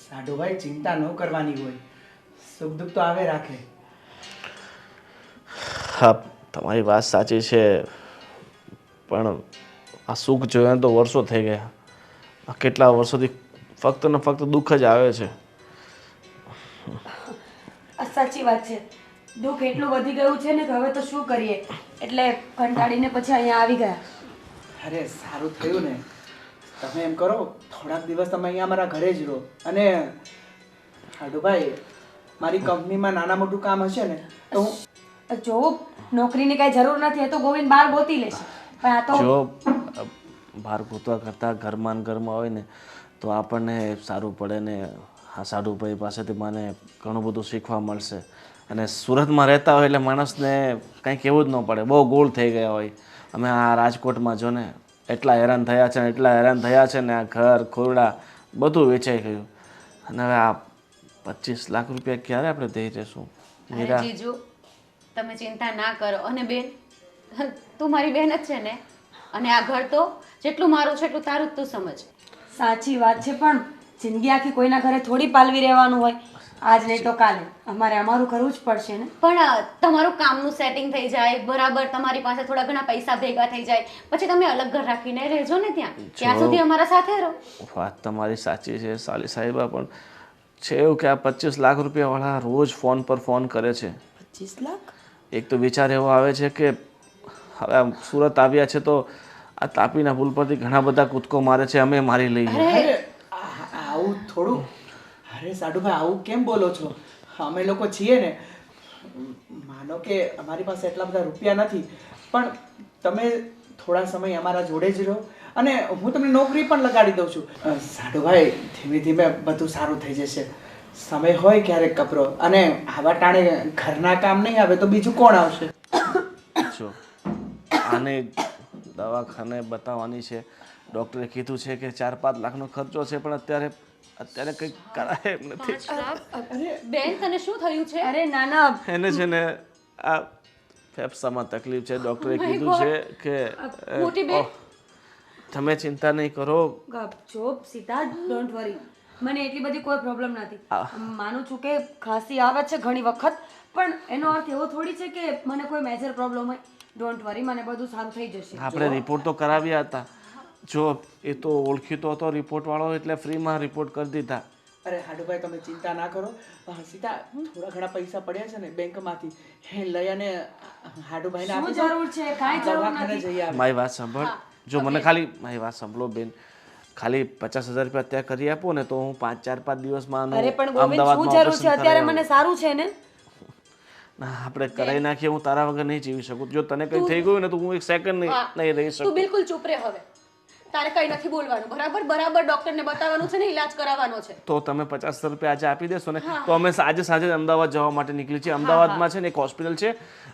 સાઢુભાઈ ચિંતા ન કરવાની હોય, સુખ દુઃખ તો આવે રાખે. હા, તમારી વાત સાચી છે, પણ આ સુખ જોયા તો વર્ષો થઈ ગયા. આ કેટલા વર્ષોથી ફક્ત ને ફક્ત દુઃખ જ આવે છે. આ સાચી વાત છે. દુઃખ એટલું વધી ગયું છે ને કે હવે તો શું કરીએ, એટલે કંટાળીને પછી અહીંયા આવી ગયા. અરે સારું થયું ને. તમે એમ કરો, થોડાક દિવસ તમે અહીંયા મારા ઘરે જ રહો. અને સાઢુભાઈ, મારી કંપનીમાં નાના મોટું કામ હશે ને તો હું જો નોકરીની કાંઈ જરૂર નથી, એ તો ગોવિંદ બહાર ગોતી લેશે. પણ આ તો જો બહાર ગોતવા કરતાં ઘરમાં ને ઘરમાં હોય ને તો આપણને સારું પડે ને. આ સાઢુભાઈ પાસેથી મને ઘણું બધું શીખવા મળશે. અને સુરતમાં રહેતા હોય એટલે માણસને કંઈ કહેવું જ ન પડે, બહુ ગોળ થઈ ગયા હોય. અમે આ રાજકોટમાં જો ને એટલા હેરાન થયા છે ને એટલા હેરાન થયા છે ને, આ ઘર ખોરડા બધું વેચાઈ ગયું. અને હવે આ 25 લાખ રૂપિયા ક્યારે આપણે દઈ જઈશું? અરે જીજુ, તમે ચિંતા ના કરો. અને બેન, તું મારી બેન જ છે ને, અને આ ઘર તો જેટલું મારું છે એટલું તારું જ તું સમજ. સાચી વાત છે, પણ જિંદગી આખી કોઈના ઘરે થોડી પાલવી રહેવાનું હોય. આજ નહીં તો કાલે અમારે અમારું કરવું જ પડશે ને. પણ તમારું કામનું સેટિંગ થઈ જાય બરાબર, તમારી પાસે થોડા ઘણા પૈસા ભેગા થઈ જાય, પછી તમે અલગ ઘર રાખીને રહેજો ને ત્યાં સુધી અમારા સાથે રહો. વાત તમારી સાચી છે સાલી સાહેબા, પણ છે એવું કે આ 25 લાખ રૂપિયાવાળા રોજ ફોન પર ફોન કરે છે. 25 લાખ? એક તો વિચાર એવો આવે છે કે હવે આમ સુરત આવ્યા છે તો આ તાપીના પુલ પરથી ઘણા બધા કૂદકો મારે છે, અમે મારી લઈએ. અરે આવું થોડું. અરે સાઢુભાઈ, આવું કેમ બોલો છો? અમે લોકો છીએ ને. માનો કે અમારી પાસે એટલા બધા રૂપિયા નથી, પણ તમે થોડા સમય અમારા જોડે જ રહો અને હું તમને નોકરી પણ લગાડી દઉં છું. સાઢુભાઈ, ધીમે ધીમે બધું સારું થઈ જશે. સમય હોય ક્યારેક કપરો, અને આવા ટાણે ઘરના કામ નહીં આવે તો બીજું કોણ આવશે? જો આને દવાખાને બતાવવાની છે, ડૉક્ટરે કીધું છે કે 4-5 લાખનો ખર્ચો છે, પણ અત્યારે કંઈક કરાય એમ નથી. 5 લાખ? બેન, તને શું થયું છે? અરે નાના, એને છે ને આ ફેફસામાં તકલીફ છે. ડૉક્ટરે કીધું છે કે મોટી બેન, તમે ચિંતા નહીં કરો. જો સીતા, ડોન્ટ વરી. મને એટલી બધી કોઈ પ્રોબ્લેમ નથી. માનું છું કે ખાંસી આવે છે ઘણી વખત, પણ એનો અર્થ એવો થોડી છે કે મને કોઈ મેજર પ્રોબ્લેમ હોય. ડોન્ટ વરી, મને બધું સારું થઈ જશે. આપણે રિપોર્ટ તો કરાવ્યા હતા. જો એ તો ઓળખીતો હતો રિપોર્ટવાળો, એટલે ફ્રીમાં રિપોર્ટ કરી દીધા. અરે હાડુભાઈ, તમે ચિંતા ના કરો. સીતા, થોડા ઘણા પૈસા પડ્યા છે ને બેંકમાંથી, એ લઈ અને હાડુભાઈને શું આપી દો. જરૂર છે? કાંઈ જરૂર દવાખાને નથી. જઈ આવે. મારી વાત સાંભળ. જો મને ખાલી મારી વાત સાંભળો બેન, ખાલી 50,000 રૂપિયા અત્યારે કરી આપો ને તો હું 4-5 દિવસમાં અરે પણ ગોવિંદ, શું જરૂર છે? અત્યારે મને સારું છે ને. ના, આપણે કરાવી નાખીએ. હું તારા વગર નહીં જીવી શકું. જો તને કંઈ થઈ ગયું ને તો હું એક સેકન્ડ નહીં રહી તું શકું. બિલકુલ ચૂપ રહે હવે. તારે કઈ નથી બોલવાનું, બરાબર ડોક્ટરને બતાવવાનું છે ને, ઈલાજ કરાવવાનો છે. તો તમે 50,000 રૂપિયા આજે આપી દેશો ને તો અમે આજે સાંજે અમદાવાદ જવા માટે નીકળી છીએ. અમદાવાદમાં છે ને એક હોસ્પિટલ છે,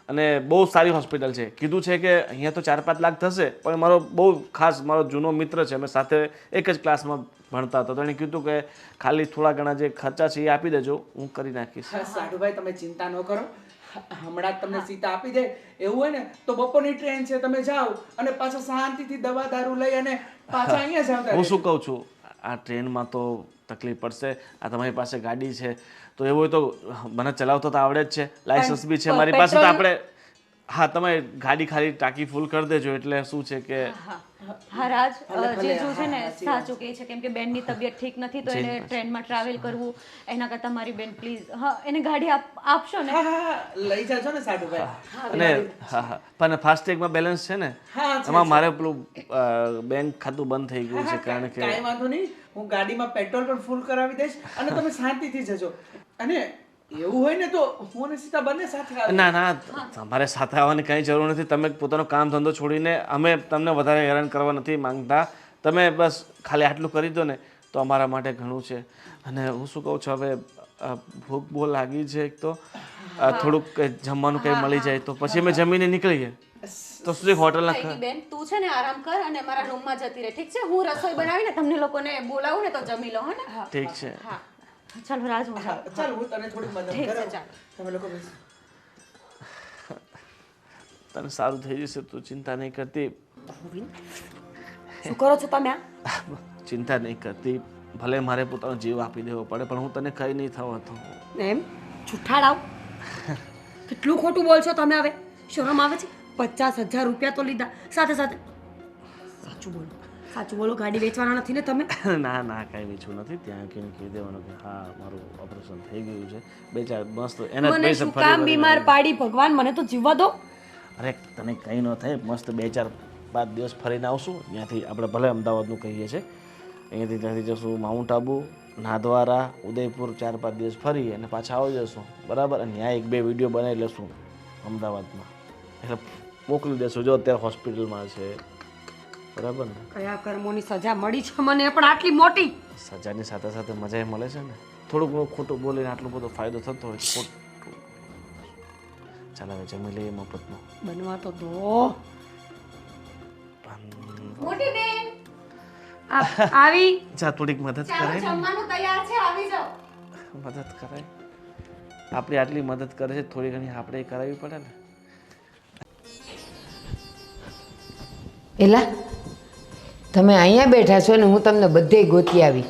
અને બહુ સારી હોસ્પિટલ છે. કીધું છે કે અહીંયા તો 4-5 લાખ થશે, પણ મારો બહુ ખાસ મારો જૂનો મિત્ર છે, અમે સાથે એક જ ક્લાસમાં ભણતા હતા. તો એણે કીધું કે ખાલી થોડા ઘણા જે ખર્ચા છે એ આપી દેજો, હું કરી નાખીશ. સાઢુભાઈ, તમે ચિંતા ન કરો. હમણાં જ તમને સીતા આપી દે. એવું હોય ને તો બપોરની ટ્રેન છે, તમે જાઓ અને પાછા શાંતિથી દવા દારૂ લઈ અને પાછા અહીંયા જાવ. હું શું કહું છું, આ ટ્રેનમાં તો તકલીફ પડશે. આ તમારી પાસે ગાડી છે તો એવું હોય તો મને ચલાવતો તો આવડે જ છે, લાયસન્સ બી છે મારી પાસે. તો આપણે હા, તમે ગાડી ખાલી ટાંકી ફૂલ કરી દેજો. એટલે શું છે કે હા રાજ, જીજુ છે ને સાચું કહે છે, કેમ કે બેનની તબિયત ઠીક નથી તો એને ટ્રેનમાં ટ્રાવેલ કરવું, એના કરતાં મારી બેન પ્લીઝ એને ગાડી આપશો ને. લઈ જાજો ને સાઢુભાઈ. અને હા, પણ ફાસ્ટેગમાં બેલેન્સ છે ને? એમાં મારે પેલું બેંક ખાતું બંધ થઈ ગયું છે, કારણ કે કાંઈ વાંધો નહીં, હું ગાડીમાં પેટ્રોલ પણ ફૂલ કરાવી દઈશ અને તમે શાંતિથી જજો. અને એવું હોય ને તો હું અને સીતા બંને સાથે આવીએ. ના, તમારે સાથે આવવાની કંઈ જરૂર નથી. તમે પોતાનો કામ ધંધો છોડીને, અમે તમને વધારે હેરાન કરવા નથી માંગતા. તમે બસ ખાલી આટલું કરી દો ને તો અમારા માટે ઘણું છે. અને હું શું કહું છું, હવે ભૂખ બહુ લાગી છે. એક તો થોડુંક જમવાનું કંઈ મળી જાય તો પછી અમે જમીને નીકળીએ. તો શું હોટલના બેન, તું છે ને આરામ કર અને મારા રૂમમાં જતી રહે, ઠીક છે? હું રસોઈ બનાવીને તમને લોકોને બોલાવું ને તો જમી લો. હે ને? ઠીક છે. હા, ચાલો રાજ, હું જાઉં. ચાલ, હું તને થોડી મદદ ઠીક છે, કરું. ચાલો. તમે લોકો બેસો. તને સારું થઈ જશે, તું ચિંતા નહીં કરતી. શું કરો છો તમે? ચિંતા નહીં કરતી. ભલે મારે પોતાનો જીવ આપી દેવો પડે પણ હું તને કંઈ નહીં થવા તો એમ જુઠ્ઠાડાવ કેટલું ખોટું બોલશો તમે હવે શરમ આવે છે 50,000 રૂપિયા તો લીધા સાથે સાથે સાચું બોલો ગાડી વેચવાના નથી ને તમે ના ના કાંઈ વેચવું નથી ત્યાં કહી દેવાનું કે હા મારું ઓપરેશન થઈ ગયું છે 2-4 મસ્ત એના જ મને પૈસા શું કામ બીમાર પાડી ભગવાન મને તો જીવવા દો અરે તને કંઈ ન થાય મસ્ત 2-4-5 દિવસ ફરીને આવશું ત્યાંથી આપણે ભલે અમદાવાદનું કહીએ છીએ અહીંયાથી ત્યાંથી જશું માઉન્ટ આબુ નાદવારા ઉદયપુર 4-5 દિવસ ફરી અને પાછા આવી જશું બરાબર અને ત્યાં 1-2 વિડીયો બનાવી લેશું અમદાવાદમાં એટલે મોકલી દેશું જો અત્યારે હોસ્પિટલમાં છે બરાબર ને કયા કર્મોની સજા મળી છે મને પણ આટલી મોટી સજાની સાથે સાથે મજા મળે છે ને થોડું ઘણું ખોટું બોલીને આટલો બધો ફાયદો થતો હોય ખોટું ચાલ હવે જમી લઈએ મફતનું બનવા તો દો મોટી બેન આવી જા થોડીક મદદ કરાય ને જમવાનું તૈયાર છે આવી જાઓ મદદ કરાય આપણી આટલી મદદ કરે છે થોડી ઘણી આપણે કરાવવી પડે ને એલા તમે અહીંયા બેઠા છો ને હું તમને બધે ગોતી આવી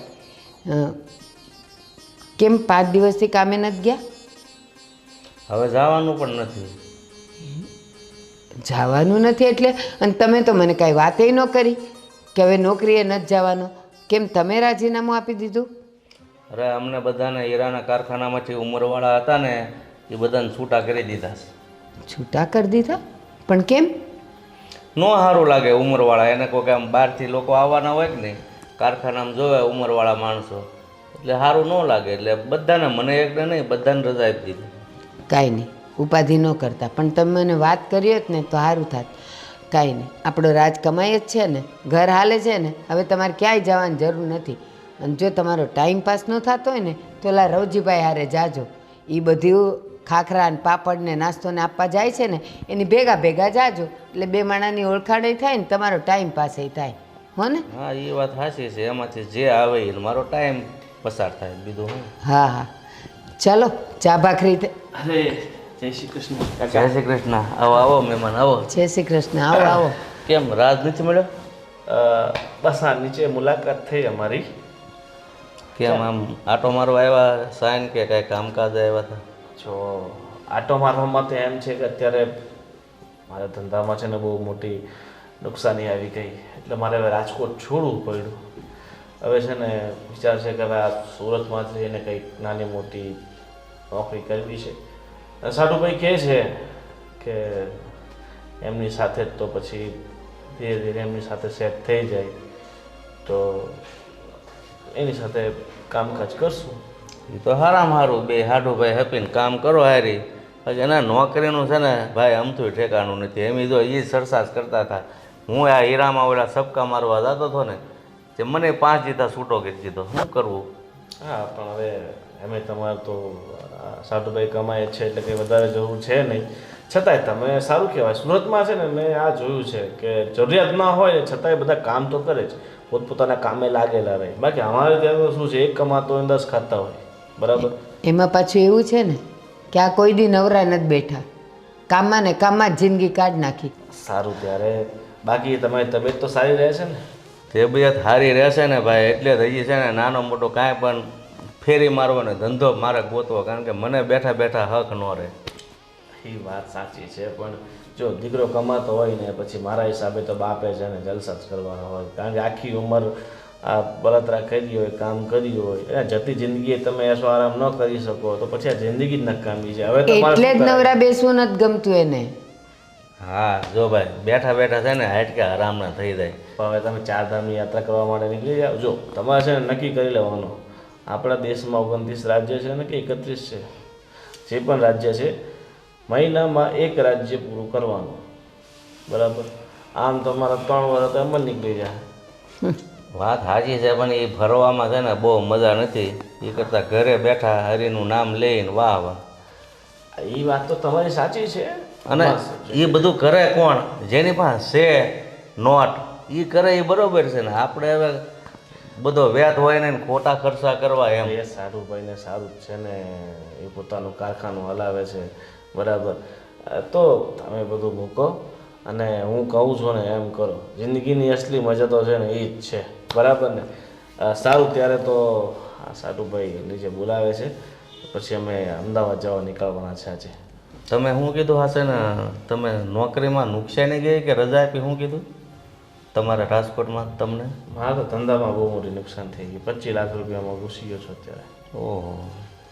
કેમ 5 દિવસથી કામે નથી ગયા હવે જવાનું પણ નથી જવાનું નથી એટલે અને તમે તો મને કાંઈ વાતે ન કરી કે હવે નોકરીએ નથી જવાનું કેમ તમે રાજીનામું આપી દીધું અરે અમને બધાને હીરાના કારખાનામાંથી ઉંમરવાળા હતા ને એ બધાને છૂટા કરી દીધા છે છૂટા કરી દીધા પણ કેમ નો સારું લાગે ઉંમરવાળા એને કોઈ આમ બહારથી લોકો આવવાના હોય કે નહીં કારખાનામાં જોવે ઉંમરવાળા માણસો એટલે સારું ન લાગે એટલે બધાને મને એકને નહીં બધાને રજા આપી દીધી કાંઈ નહીં ઉપાધિ ન કરતા પણ તમે મને વાત કરી હોત ને તો સારું થાત કાંઈ નહીં આપણો રાજ કમાય જ છે ને ઘર હાલે છે ને હવે તમારે ક્યાંય જવાની જરૂર નથી અને જો તમારો ટાઈમ પાસ ન થતો હોય ને તો ઓલા રવજીભાઈ હારે જાજો એ બધું ખાખરા ને પાપડ ને નાસ્તોને આપવા જાય છે ને એની ભેગા ભેગા જાજો એટલે 2 માણાની ઓળખાણ થાય ને તમારો ટાઈમ પાસ થાય હો ને હા એ વાત સાચી છે એમાંથી જે આવે એ મારો ટાઈમ પસાર થાય બીજું હું હા હા ચાલો ચા ભાખરી અરે જય શ્રી કૃષ્ણ જય શ્રી કૃષ્ણ આવો આવો મહેમાન આવો જય શ્રી કૃષ્ણ આવો આવો કેમ રાજ નથી મળ્યો બસ આ નીચે મુલાકાત થઈ અમારી કેમ આમ આટો મારવા આવ્યા સાઈન કે કાંઈ કામકાજ આવ્યા હતા જો આટો મારવામાં તો એમ છે કે અત્યારે મારા ધંધામાં છે ને બહુ મોટી નુકસાની આવી ગઈ એટલે મારે હવે રાજકોટ છોડવું પડ્યું હવે છે ને વિચાર છે કે હવે આ સુરતમાંથી એને કંઈક નાની મોટી નોકરી કરવી છે અને સાડુભાઈ કહે છે કે એમની સાથે જ તો પછી ધીરે ધીરે એમની સાથે સેટ થઈ જાય તો એની સાથે કામકાજ કરશું એ તો હારામ હારું બે હાડુભાઈ હપીને કામ કરો હારી પછી એના નોકરીનું છે ને ભાઈ અમથું ઠેકાણું નથી એમ જો એ સરસાસ કરતા હતા હું આ હીરામાં ઓલા સબકા મારવા જતો હતો ને તે મને 5 જીતા છૂટો કરી દીધો શું કરવું હા પણ હવે એમ તમારે તો સાડુભાઈ કમાય છે એટલે કંઈ વધારે જરૂર છે નહીં છતાંય તમે સારું કહેવાય સુરતમાં છે ને મેં આ જોયું છે કે જરૂરિયાત ના હોય ને છતાંય બધા કામ તો કરે જ પોતપોતાના કામે લાગેલા રહે બાકી અમારે ત્યાં તો શું છે એક કમાતો હોય 10 ખાતા હોય બરાબર એમાં પાછું એવું છે ને કે આ કોઈ દી નવરા નથી બેઠા કામમાં ને કામમાં જ જિંદગી કાઢ નાખી સારું ત્યારે બાકી તમારી તબિયત તો સારી રહે છે ને તબિયત સારી રહેશે ને ભાઈ એટલે જ હજી છે ને નાનો મોટો કાંઈ પણ ફેરી મારવાનો ધંધો મારે ગોતવો કારણ કે મને બેઠા બેઠા હક ન રહે એ વાત સાચી છે પણ જો દીકરો કમાતો હોય ને પછી મારા હિસાબે તો બાપે છે ને જલસા જ કરવાનો હોય કારણ કે આખી ઉંમર આ બળતરા કરી હોય કામ કર્યું હોય એ જતી જિંદગી તમે એસો આરામ ન કરી શકો તો પછી આ જિંદગી જ નકામી છે હવે એટલે જ નવરા બેસવું નથી ગમતું એને હા જો ભાઈ બેઠા બેઠા છે ને હાઈટ કે આરામના થઈ જાય હવે તમે 4 ધામની યાત્રા કરવા માટે નીકળી જાઓ જો તમારે છે ને નક્કી કરી લેવાનું આપણા દેશમાં 29 રાજ્ય છે ને કે 31 છે જે પણ રાજ્ય છે મહિનામાં 1 રાજ્ય પૂરું કરવાનું બરાબર આમ તમારા 3 વર્ષ તો એમ જ નીકળી જાય વાત સાચી છે પણ એ ફરવામાં છે ને બહુ મજા નથી એ કરતાં ઘરે બેઠા હરિનું નામ લઈને વાહ વાહ એ વાત તો તમારી સાચી છે અને એ બધું કરે કોણ જેની પાસે છે નોટ એ કરે એ બરોબર છે ને આપણે હવે બધો વ્યાત હોય ને ખોટા ખર્ચા કરવા એમ એ સારું ભાઈને સારું જ છે ને એ પોતાનું કારખાનું હલાવે છે બરાબર તો તમે બધું મૂકો અને હું કહું છું ને એમ કરો જિંદગીની અસલી મજા તો છે ને એ જ છે બરાબર ને સારું ત્યારે તો આ સાટુભાઈ નીચે બોલાવે છે, પછી અમે અમદાવાદ જવા નીકળવાના છે આજે. તમે શું કીધું હશે ને, તમે નોકરીમાં નુકસાની ગઈ કે રજા આપી, શું કીધું તમારા રાજકોટમાં તમને? મારા તો ધંધામાં બહુ મોટી નુકસાન થઈ ગઈ. 25 લાખ રૂપિયામાં ઘૂસી ગયો છું અત્યારે. ઓહો.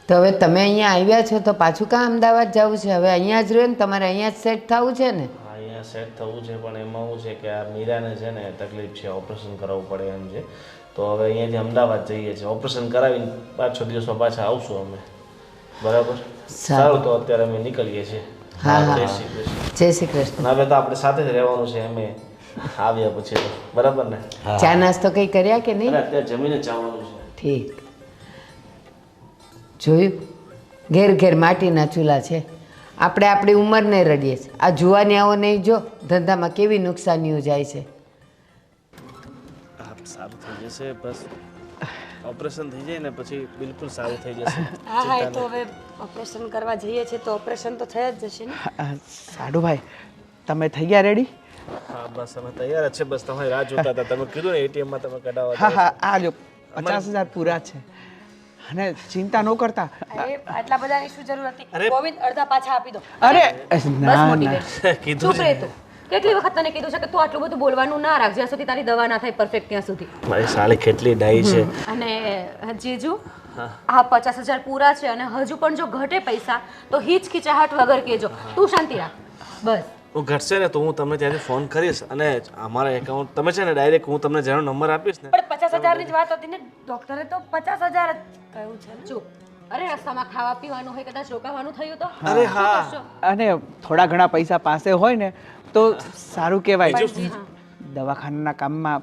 તો હવે તમે અહીંયા આવ્યા છો તો પાછું કાં અમદાવાદ જવું છે? હવે અહીંયા જ રહ્યો ને, તમારે અહીંયા જ સેટ થવું છે ને. હા, અહીંયા સેટ થવું છે, પણ એમાં શું છે કે આ મીરાને છે ને તકલીફ છે, ઓપરેશન કરાવવું પડે એમ છે. તો હવે અહીંયાથી અમદાવાદ જઈએ છીએ, ઓપરેશન કરાવીને 5-6 દિવસમાં પાછા આવશું અમે. બરાબર? સારું, તો અત્યારે અમે નીકળીએ છીએ. હા, હા. જય શ્રી કૃષ્ણ. જય શ્રી કૃષ્ણ. હવે તો આપણે સાથે જ રહેવાનું છે અમે આવ્યા પછી તો. બરાબર ને? ચા નાસ્તો કંઈ કર્યા કે નહીં? અરે અત્યારે જમીને જ જવાનું છે. ઠીક. જોયું, ઘેર ઘેર માટીના ચૂલા છે. આપણે આપણી ઉંમરને રડીએ છીએ. આ જુવાનિયાઓ નહીં, જો ધંધામાં કેવી નુકસાનીઓ જાય છે. સારું થઈ જશે, બસ ઓપરેશન થઈ જાય ને પછી બિલકુલ સારું થઈ જશે. હા હા, એ તો હવે ઓપરેશન કરવા જઈએ છીએ તો ઓપરેશન તો થઈ જ જશે ને. સાડુભાઈ, તમે થઈ ગયા રેડી? હા, બસ અમે તૈયાર જ છે. બસ તમારી રાહ જોતા હતા. તમે કીધું ને એટીએમમાં તમે કઢાવવા હા હા, આ જો 50,000 પૂરા છે. અને ચિંતા ન કરતા. અરે આટલા બધાની શું જરૂર હતી? ગોવિંદ, અડધા પાછા આપી દો. અરે બસ ના મોટી ના, બેન, કીધું ચૂપ રહે તું. કેટલી વખત તને કીધું છે કે તું આટલું બધું બોલવાનું ના રાખ, જ્યાં સુધી તારી દવા ના થાય પરફેક્ટ ત્યાં સુધી. મારી સાળી કેટલી ડાઈ છે. અને જીજુ આ 50,000 પૂરા છે અને હજુ પણ જો ઘટે પૈસા તો હિચકિચાહટ વગર કહેજો. તું શાંતિ રાખ બસ. હું ઘટશે ને તો હું તમને ત્યાંથી ફોન કરીશ અને અમારા એકાઉન્ટ તમે છે ને ડાયરેક્ટ હું તમને જેનો નંબર આપીશ ને. પણ 50,000 ની જ વાત હતી ને, ડોક્ટરે તો 50,000 જ કહ્યું છે. ચૂપ. અરે રસ્તામાં ખાવા પીવાનું હોય, કદાચ રોકાવાનું થયું તો અરે હા, અને થોડા ઘણા પૈસા પાસે હોય ને તો સારું કહેવાય. દવાખાનાના કામમાં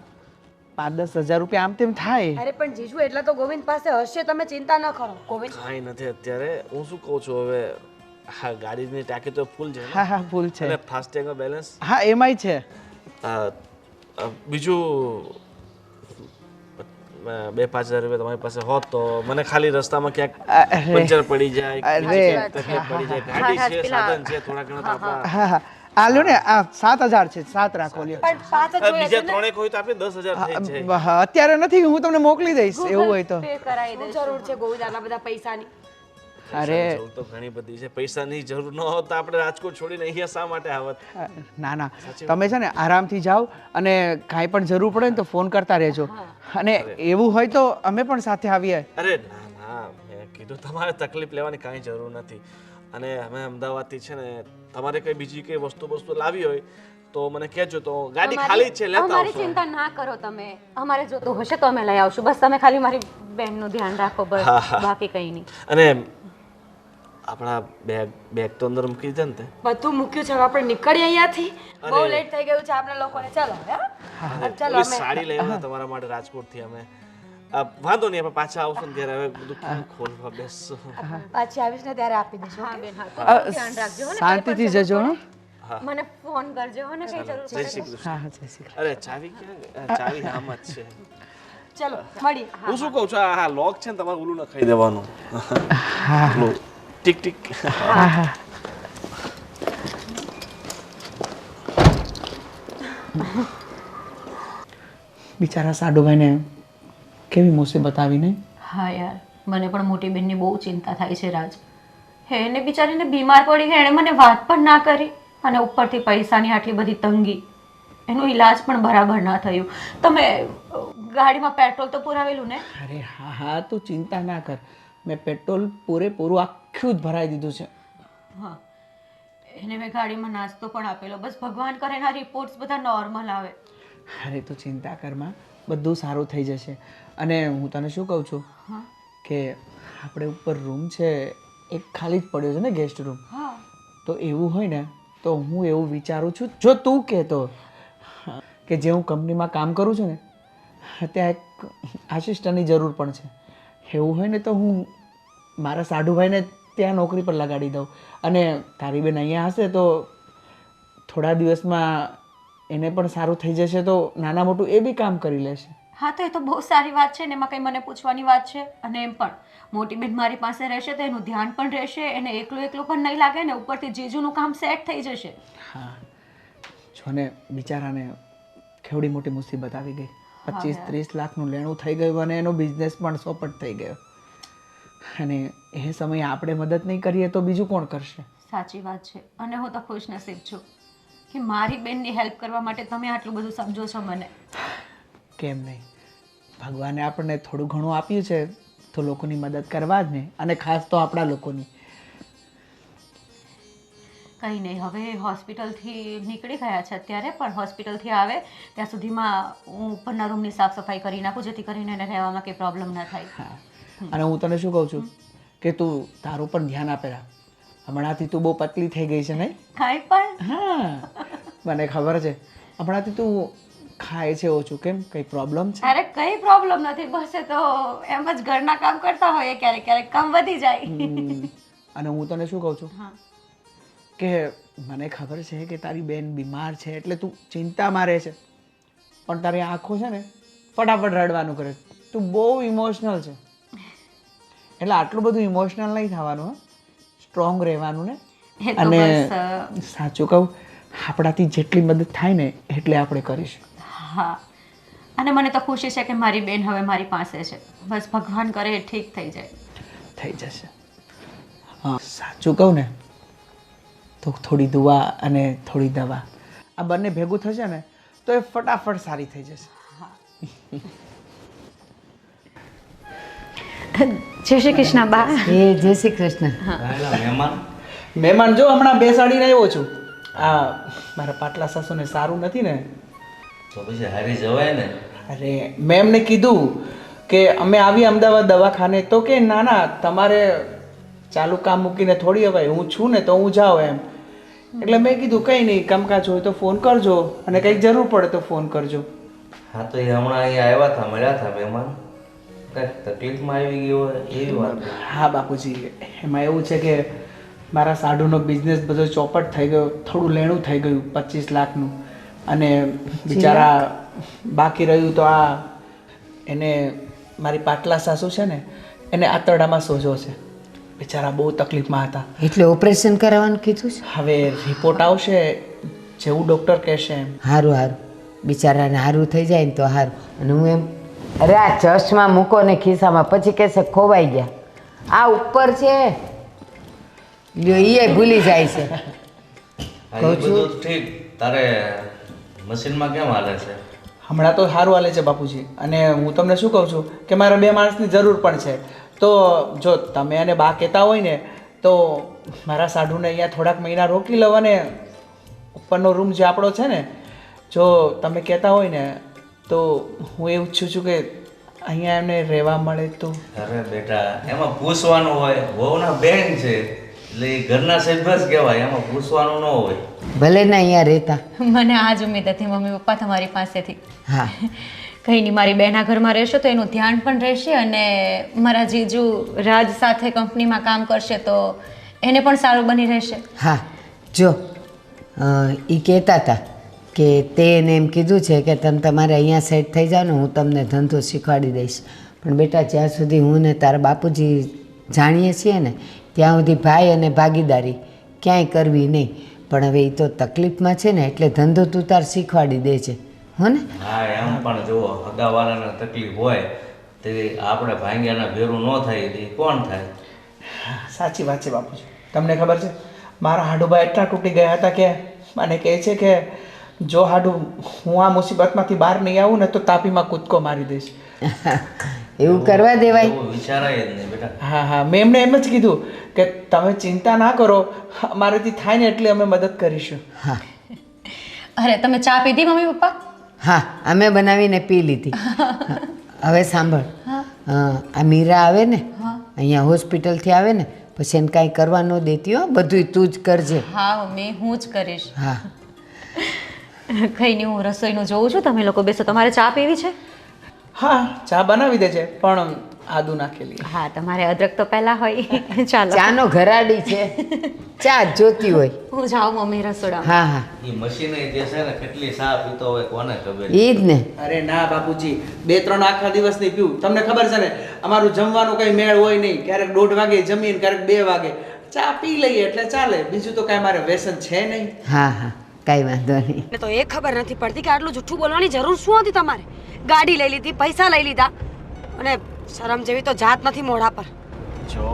5-10 હજાર રૂપિયા આમ તેમ થાય. અરે પણ જીજુ, એટલા તો ગોવિંદ પાસે હશે, તમે ચિંતા ન કરો. ગોવિંદ, કાંઈ નથી અત્યારે. હું શું કહું છું હવે, હા ગાડીની ટાંકી તો ફૂલ છે ને? હા હા, ફૂલ છે. અને ફાસ્ટેગનો બેલેન્સ હા, એમાંય છે. બીજું 2-5 હજાર રૂપિયા તમારી પાસે હોત તો મને ખાલી રસ્તામાં ક્યાંક પંચર પડી જાય, અરે. તકલીફ પડી જાય, ગાડી છે, સાધન છે, થોડા ઘણા તો આપણા. હા હા, આ લ્યો ને, આ 7,000 છે. 7 રાખો લ્યો. પણ 5 જ બીજા 3 હોય તો આપણે 10,000 થઈ જાય. હા, અત્યારે નથી, હું તમને મોકલી દઈશ એવું હોય તો. પે કરાવી દે. શું જરૂર છે ગોવિંદ આટલા બધા પૈસાની? અરે જરૂર તો ઘણી બધી છે. પૈસાની જરૂર ન હોત તો આપણે રાજકોટ છોડીને અહીંયા શા માટે આવત? ના ના, તમે છે ને આરામથી જાઓ અને કાંઈ પણ જરૂર પડે ને તો ફોન કરતા રહેજો. અને એવું હોય તો અમે પણ સાથે આવીએ. અરે ના ના, મેં કીધું તમારે તકલીફ લેવાની કાંઈ જરૂર નથી. અને અમે અમદાવાદથી છે ને તમારે કઈ બીજી કઈ વસ્તુ લાવી હોય તો મને કહેજો, તો ગાડી ખાલી જ છે, લેતા અમારી આવશો. ચિંતા ના કરો તમે. અમારે જોતું હશે તો અમે લઈ આવશું. બસ તમે ખાલી મારી બહેનનું ધ્યાન રાખો બસ, બાકી કંઈ નહીં. અને આપણા બેગ તો અંદર મૂકી દીધા ને તે? બધું મૂક્યું છે, હવે આપણે નીકળીએ અહીંયાથી. બહુ લેટ થઈ ગયું છે આપણે લોકોને. ચાલો હવે ચાલો ઓલી સાડી લેવા તમારા માટે રાજકોટથી અમે. વાંધો નહીં, આપણે પાછા આવશું ને ત્યારે હવે બધું કેમ ખોલવા બેસશું. પાછી આવીશ ને ત્યારે આપી દઈશું. હા બેન, હા. તો ધ્યાન રાખજો હો ને. શાંતિથી જજો. હા મને ફોન કરજો હો ને કઈ જરૂર જય શ્રી કૃષ્ણ. હા, જય શ્રી કૃષ્ણ. અરે ચાવી ક્યાં? ચાવી આમાં જ છે. ચાલો મળીએ. હું શું કહું છું, આ લોક છે ને તમારે ઓલું નખાઈ દેવાનું. હા, ટીક ટીક. હા હા. બિચારા સાડુભાઈને કેવી મુસીબત આવી નહીં? હા યાર, મને પણ મોટી બેનની બહુ ચિંતા થાય છે રાજ. હે એને બિચારીને બીમાર પડી ગઈ, એણે મને વાત પણ ના કરી અને ઉપરથી પૈસાની આટલી બધી તંગી. એનું ઈલાજ પણ બરાબર ના થયું. તમે ગાડીમાં પેટ્રોલ તો પુરાવેલું ને? અરે હા હા, તું ચિંતા ના કર. મેં પેટ્રોલ પૂરેપૂરું આખું જ ભરાઈ દીધું છે. હા, એને મેં ગાડીમાં નાસ્તો પણ આપેલો. બસ ભગવાન કરે એના રિપોર્ટ્સ બધા નોર્મલ આવે. અરે તું ચિંતા કરમાં, બધું સારું થઈ જશે. અને હું તને શું કહું છું કે આપણે ઉપર રૂમ છે એક ખાલી જ પડ્યો છે ને, ગેસ્ટ રૂમ. હા, તો એવું હોય ને તો હું એવું વિચારું છું, જો તું કહેતો કે જે હું કંપનીમાં કામ કરું છું ને ત્યાં એક આસિસ્ટન્ટની જરૂર પણ છે. એવું હોય ને તો હું મારા સાઢુભાઈને ત્યાં નોકરી પર લગાડી દઉં. અને તારી બેન અહીંયા હશે તો થોડા દિવસમાં એને પણ સારું થઈ જશે તો નાના મોટું એ બી કામ કરી લેશે. હા, તો એ તો બહુ સારી વાત છે ને, એમાં કંઈ મને પૂછવાની વાત છે. અને એમ પણ મોટી બેન મારી પાસે રહેશે તો એનું ધ્યાન પણ રહેશે, એને એકલું પણ નહીં લાગે ને, ઉપરથી જીજુનું કામ સેટ થઈ જશે. હા, જો ને બિચારાને કેવડી મોટી મુસીબત આવી ગઈ. 25-30 લાખનું લેણું થઈ ગયું અને એનો બિઝનેસ પણ ચોપટ થઈ ગયો. અને એ સમયે આપણે મદદ નહીં કરીએ તો બીજું કોણ કરશે? સાચી વાત છે. અને હું તો ખુશનસીબ છું કે મારી બેનની હેલ્પ કરવા માટે તમે આટલું બધું સમજો છો મને. કેમ નહીં, ભગવાને આપણને થોડું ઘણું આપ્યું છે તો લોકોની મદદ કરવા જ ને, અને ખાસ તો આપણા લોકોની. કંઈ નહીં, હવે હોસ્પિટલથી નીકળી ગયા છે અત્યારે, પણ હોસ્પિટલથી આવે ત્યાં સુધીમાં હું ઉપરના રૂમની સાફ સફાઈ કરી નાખું જેથી કરીને એને રહેવામાં કંઈ પ્રોબ્લેમ ના થાય. હા, અને હું તને શું કહું છું કે તું તારું પણ ધ્યાન આપે રાખ. હમણાંથી તું બહુ પતલી થઈ ગઈ છે નહીં? કાંઈ પણ હા, મને ખબર છે. હમણાંથી તું ખાય છે ઓછું, કેમ? કંઈ પ્રોબ્લેમ છે? અરે કંઈ પ્રોબ્લેમ નથી, બસ એ તો એમ જ ઘરના કામ કરતા હોઈએ, ક્યારેક ક્યારેક કામ વધી જાય. અને હું તને શું કહું છું હા. કે મને ખબર છે કે તારી બેન બીમાર છે એટલે તું ચિંતામાં રહે છે, પણ તારી આંખો છે ને ફટાફટ રડવાનું કરે છે. તું બહુ ઇમોશનલ છે, એટલે આટલું બધું ઇમોશનલ નહીં થવાનું. સ્ટ્રોંગ રહેવાનું ને. એ તો અને બસ સાચું કહું, આપણાથી જેટલી મદદ થાય ને એટલે આપણે કરીશું. હા, અને મને તો ખુશી છે કે મારી બેન હવે મારી પાસે છે. બસ ભગવાન કરે એ ઠીક થઈ જાય. થઈ જશે. હા, સાચું કહું ને તો થોડી દુઆ અને થોડી દવા આ બંને ભેગું થશે ને તો એ ફટાફટ સારી થઈ જશે. જય શ્રી કૃષ્ણ બા. એ જય શ્રી કૃષ્ણ. મહેમાન મહેમાન જો હમણાં બેસાડીને આવ્યો છું. આ મારા પાટલા સાસુને સારું નથી ને, તો પછી હારી જવાય ને. અરે મેં એમને કીધું કે અમે આવી અમદાવાદ દવાખાને, તો કે ના ના તમારે ચાલુ કામ મૂકીને થોડી અવાય, હું છું ને તો હું જાઉં એમ. એટલે મેં કીધું કંઈ નહીં, કામકાજ હોય તો ફોન કરજો અને કંઈક જરૂર પડે તો ફોન કરજો. હા, તો એ હમણાં અહીંયા આવ્યા હતા, મળ્યા હતા મહેમાન. કંઈક તકલીફમાં આવી ગઈ હોય એવી વાત. હા બાપુજી, એમાં એવું છે કે મારા સાઢુનો બિઝનેસ બધો ચોપટ થઈ ગયો, થોડું લેણું થઈ ગયું 25 લાખનું, અને બિચારા બાકી રહ્યું તો આ એને મારી પાટલા સાસુ છે ને એને આંતરડામાં સોજો છે. બિચારા બહુ તકલીફમાં હતા. એટલે ઓપરેશન કરાવવાનું કીધું છે? હવે રિપોર્ટ આવશે જેવું ડૉક્ટર કહેશે એમ. સારું સારું, બિચારાને સારું થઈ જાય ને તો સારું. અને હું એમ, અરે આ ચર્ચમાં મૂકો ને ખિસ્સામાં, પછી કહેશે ખોવાઈ ગયા. આ ઉપર છે, લ્યો એ ભૂલી જાય છે. હા, એ બધું ઠીક. તારે મશીનમાં કેમ હાલે છે? હમણાં તો સારું હાલે છે બાપુજી. અને હું તમને શું કહું છું કે મારે 2 માણસની જરૂર પણ છે. તો જો તમે અને બા કહેતા હોય ને તો મારા સાઢુને અહીંયા થોડાક મહિના રોકી લો, અને ઉપરનો રૂમ જે આપણો છે ને, જો તમે કહેતા હોય ને તો હું એવું ઈચ્છું છું કે અહીંયા એમને રહેવા મળે તો. અરે બેટા, એમાં પૂછવાનું હોય, વહુના બેન છે એટલે એ ઘરના સભ્ય જ કહેવાય, એમાં પૂછવાનું ન હોય. ભલે ને અહીંયા રહેતા. મને આ જ ઉમ્મીદ હતી મમ્મી પપ્પા તમારી પાસેથી. હા, કંઈ નહીં, મારી બહેના ઘરમાં રહેશો તો એનું ધ્યાન પણ રહેશે, અને મારા જીજુ રાજ સાથે કંપનીમાં કામ કરશે તો એને પણ સારું બની રહેશે. હા. જો એ કહેતા હતા કે તે એને એમ કીધું છે કે તમે તમારે અહીંયા સેટ થઈ જાઓ ને હું તમને ધંધો શીખવાડી દઈશ. પણ બેટા, જ્યાં સુધી હું ને તારા બાપુજી જાણીએ છીએ ને ત્યાં સુધી ભાઈ અને ભાગીદારી ક્યાંય કરવી નહીં. પણ હવે એ તો તકલીફમાં છે ને એટલે ધંધો તું તાર શીખવાડી દે છે, હો ને? હા, એમ પણ જુઓ, હગાવાળાને તકલીફ હોય તે આપણે ભાંગ્યાના ભેરું ન થાય એ કોણ થાય? સાચી વાત છે બાપુજી. તમને ખબર છે મારા હાડુભાઈ એટલા તૂટી ગયા હતા કે મને કહે છે કે જો હાડુ હું આ મુસીબતમાંથી બહાર નહીં આવું ને તો તાપીમાં કૂદકો મારી દઈશ. એવું કરવા દેવાય? એવું વિચારાય જ નહીં બેટા. હા હા, મેં એમને એમ જ કીધું કે તમે ચિંતા ના કરો, અમારાથી થાય ને એટલે અમે મદદ કરીશું. હા અરે તમે ચા પીધી મમ્મી પપ્પા? હા, અમે બનાવીને પી લીધી. હવે સાંભળ, આ મીરા આવે ને અહીંયા હોસ્પિટલથી આવે ને પછી એને કાંઈ કરવા ન દેતી હો, બધું તું જ કરજે. હા મમ્મી, હું જ કરીશ. હા, કંઈ નહીં, હું રસોઈનું જોઉં છું, તમે લોકો બેસો. તમારે ચા પીવી છે? હા, ચા બનાવી દે છે પણ આદુ નાખેલી. હા, તમારે અદરક તો પહેલા હોય. ચાલો, ચાનો ઘરાડી છે, ચા જ જોતી હોય. હું જાઉં મમ્મી રસોડામાં. હા હા, એ મશીન જે છે ને કેટલી ચા પીતો હોય કોને ખબર. એ જ ને. અરે ના બાપુજી, 2-3 આખા દિવસ નહીં પીવું. તમને ખબર છે ને અમારું જમવાનું કઈ મેળ હોય નહીં, ક્યારેક 1:30 વાગે જમીન, ક્યારેક 2 વાગે ચા પી લઈએ એટલે ચાલે. બીજું તો કાંઈ મારે વ્યસન છે નહીં. હા હા, કાંઈ વાંધો નહીં. મને તો એ ખબર નથી પડતી કે આટલું જૂઠું બોલવાની જરૂર શું હતી તમારે? ગાડી લઈ લીધી, પૈસા લઈ લીધા, અને શરમ જેવી તો જાત નથી મોઢા પર. જો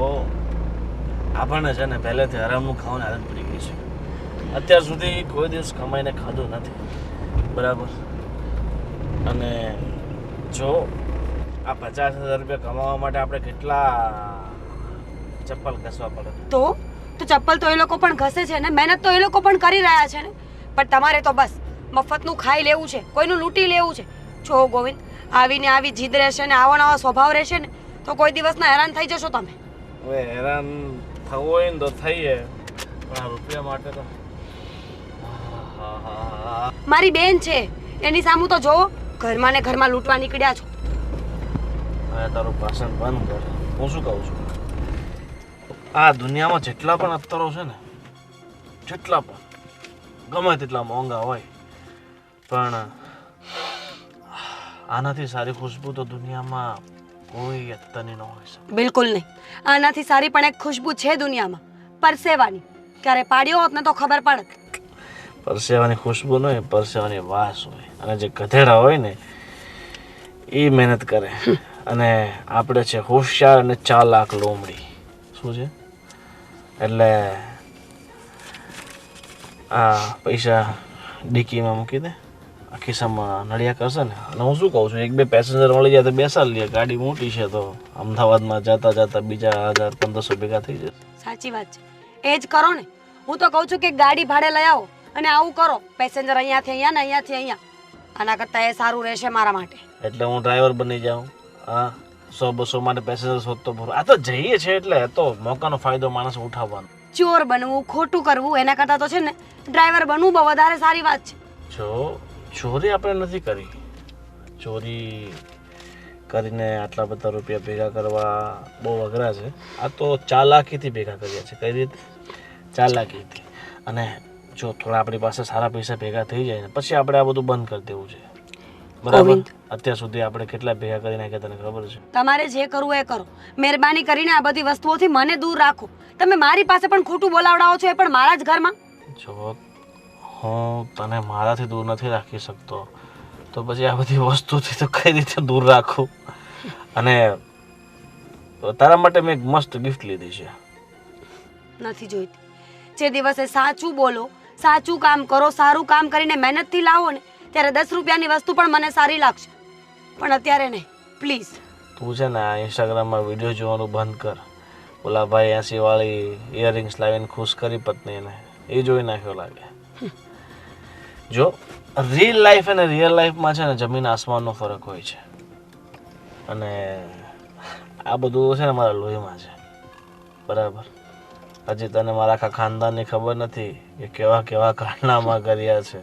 આપણને છે ને પહેલેથી હરામનું ખાવાની આદત પડી ગઈ છે. અત્યાર સુધી કોઈ દિવસ કમાઈને ખાધું નથી, બરાબર? અને જો આ 50,000 રૂપિયા કમાવા માટે આપણે કેટલા ચપ્પલ ઘસવા પડે. તો ચપ્પલ તો એ લોકો પણ ઘસે છે ને, મહેનત તો એ લોકો પણ કરી રહ્યા છે ને. પણ તમારે તો બસ મફતનું ખાઈ લેવું છે, કોઈનું લૂંટી લેવું છે. જો ગોવિંદ, આવીને આવી જીદ રહેશે ને આવો નવો સ્વભાવ રહેશે ને તો કોઈ દિવસના હેરાન થઈ જશો તમે. હવે હેરાન થવું હોય ને તો થઈએ, પણ આ રૂપિયા માટે તો મારી બેન છે, એની સામું તો જોવો, ઘરમાં ને ઘરમાં લૂંટવા નીકળ્યા છો. હવે તારું ભાષણ બંધ કર. હું શું કહું છું, આ દુનિયામાં જેટલા પણ અત્તરો છે ને, જેટલા પણ ગમે તેટલા મોંઘા હોય, પણ આનાથી સારી ખુશ્બુ તો દુનિયામાં કોઈ અત્તરની ન હોય શકે. બિલકુલ નહીં. આનાથી સારી પણ એક ખુશ્બુ છે દુનિયામાં, પરસેવાની. ક્યારે પાડ્યો હોત ને તો ખબર પડત. પરસેવાની ખુશ્બુ ન હોય, પરસેવાની વાસ હોય. અને જે ગધેડા હોય ને એ મહેનત કરે, અને આપણે છે હોશિયાર અને ચાલાક લોમડી. શું છે એટલે આ પૈસા ડિક્કીમાં મૂકી દે, ખિસ્સામાં નળિયા કરશે ને. અને હું શું કહું છું, 1-2 પેસેન્જર મળી જાય તો બેસાડી લે. ગાડી મોટી છે તો અમદાવાદમાં જતા જતા બીજા 1,000-1,500 ભેગા થઈ જશે. સાચી વાત છે, એ જ કરો ને. હું તો કહું છું કે ગાડી ભાડે લઈ આવો અને આવું કરો, પેસેન્જર અહીંયાથી અહીંયા ને અહીંયાથી અહીંયા. આના કરતાં એ સારું રહેશે મારા માટે. એટલે હું ડ્રાઈવર બની જાઉં? હા, 100-200 માટે પેસેન્જર શોધતો ભરો. આ તો જઈએ છે એટલે તો મોકાનો ફાયદો માણસ ઉઠાવવાનો. ચોર બનવું, ખોટું કરવું, એના કરતાં તો છે ને ડ્રાઈવર બનવું બહુ વધારે સારી વાત છે. જો ચોરી આપણે નથી કરી, ચોરી કરીને આટલા બધા રૂપિયા ભેગા કરવા બહુ અઘરા છે. આ તો ચાલાકીથી ભેગા કર્યા છે. કઈ રીતે? ચાલાકીથી. અને જો થોડા આપણી પાસે સારા પૈસા ભેગા થઈ જાય ને પછી આપણે આ બધું બંધ કરી દેવું છે, બરાબર? અત્યાર સુધી આપણે કેટલા ભેગા કરી નાખ્યા તને ખબર છે? તમારે જે કરવું એ કરો. મહેરબાની કરીને આ બધી વસ્તુઓથી મને દૂર રાખો. તમે મારી પાસે પણ ખોટું બોલાવડાવો છો, એ પણ મારા જ ઘરમાં. જો હું તને મારાથી દૂર નથી રાખી શકતો તો પછી આ બધી વસ્તુથી તો કઈ રીતે દૂર રાખું? અને તારા માટે મેં એક મસ્ત ગિફ્ટ લીધી છે. નથી જોઈતી. જે દિવસે સાચું બોલો, સાચું કામ કરો, સારું કામ કરીને મહેનતથી લાવો ને ત્યારે 10 રૂપિયાની વસ્તુ પણ મને સારી લાગશે. પણ અત્યારે નહીં, પ્લીઝ. તું છે ને આ ઇન્સ્ટાગ્રામમાં વિડીયો જોવાનું બંધ કર. ઓલા ભાઈ 80 વાળી ઇયરિંગ્સ લાવીને ખુશ કરી પત્નીને, એ જોઈ નાખ્યો લાગે. જો રિયલ લાઈફ અને રિયલ લાઈફમાં છે ને જમીન આસમાનનો ફરક હોય છે. અને આ બધું છે ને મારા લોહીમાં છે, બરાબર? હજી તને મારા આખા ખાનદાનની ખબર નથી કે કેવા કેવા કારનામા કર્યા છે.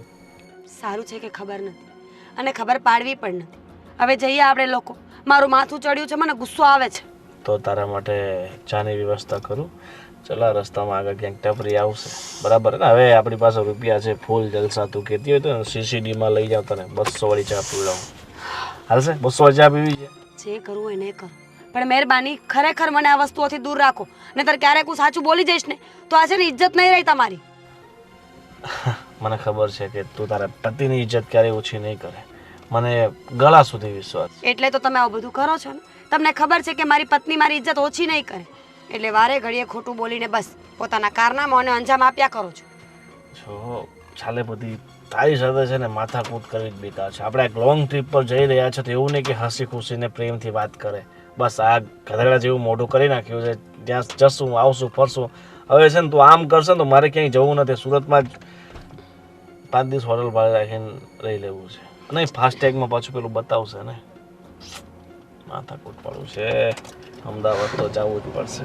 સારું છે કે ખબર નથી, અને ખબર પાડવી પણ નથી. હવે જઈએ આપણે લોકો. મારું માથું ચડ્યું છે, મને ગુસ્સો આવે છે. તો તારા માટે ચાની વ્યવસ્થા કરું. ચલા, રસ્તામાં આગળ ક્યાંક ટપરી આવશે, બરાબર ને? હવે આપણી પાસે રૂપિયા છે, ફૂલ જલસા. તું કહેતી હોય તો CCDમાં લઈ જાવ, તને 200 વાળી ચા પીવડાવું. હાલશે? 200 વાળી ચા પીવી છે? જે કરવું હોય ને એ કરો, પણ મહેરબાની ખરેખર મને આ વસ્તુઓથી દૂર રાખો. નહીંતર ક્યારેક હું સાચું બોલી જઈશ ને તો આ છે ને ઇજ્જત નહીં રહી તમારી. મને ખબર છે કે તું તારા પતિની ઇજ્જત ક્યારેય ઓછી નહીં કરે. મને ગળા સુધી વિશ્વાસ. એટલે તો તમે આવું બધું કરો છો ને. તમને ખબર છે કે મારી પત્ની મારી ઇજ્જત ઓછી નહીં કરે, એટલે વારે ઘડીએ ખોટું બોલીને બસ પોતાના કારનામાઓને અંજામ આપ્યા કરો છો. જો ચાલે બધી તારી સાથે છે ને માથાકૂટ કરવી જ બેકાર છે. આપણે એક લોંગ ટ્રીપ પર જઈ રહ્યા છે તો એવું નહીં કે હસી ખુશીને પ્રેમથી વાત કરે. બસ આ ગધેડા જેવું મોઢું કરી નાખ્યું છે. ત્યાં જશું, આવશું, ફરશું. હવે છે ને તું આમ કરશે ને તો મારે ક્યાંય જવું નથી. સુરતમાં જ 5 દિવસ હોટલ ભાડે રાખીને રહી લેવું છે. નહીં, ફાસ્ટેગમાં પાછું પેલું બતાવશે ને. માથાકૂટ પાડું છે. અમદાવાદ તો જવું જ પડશે.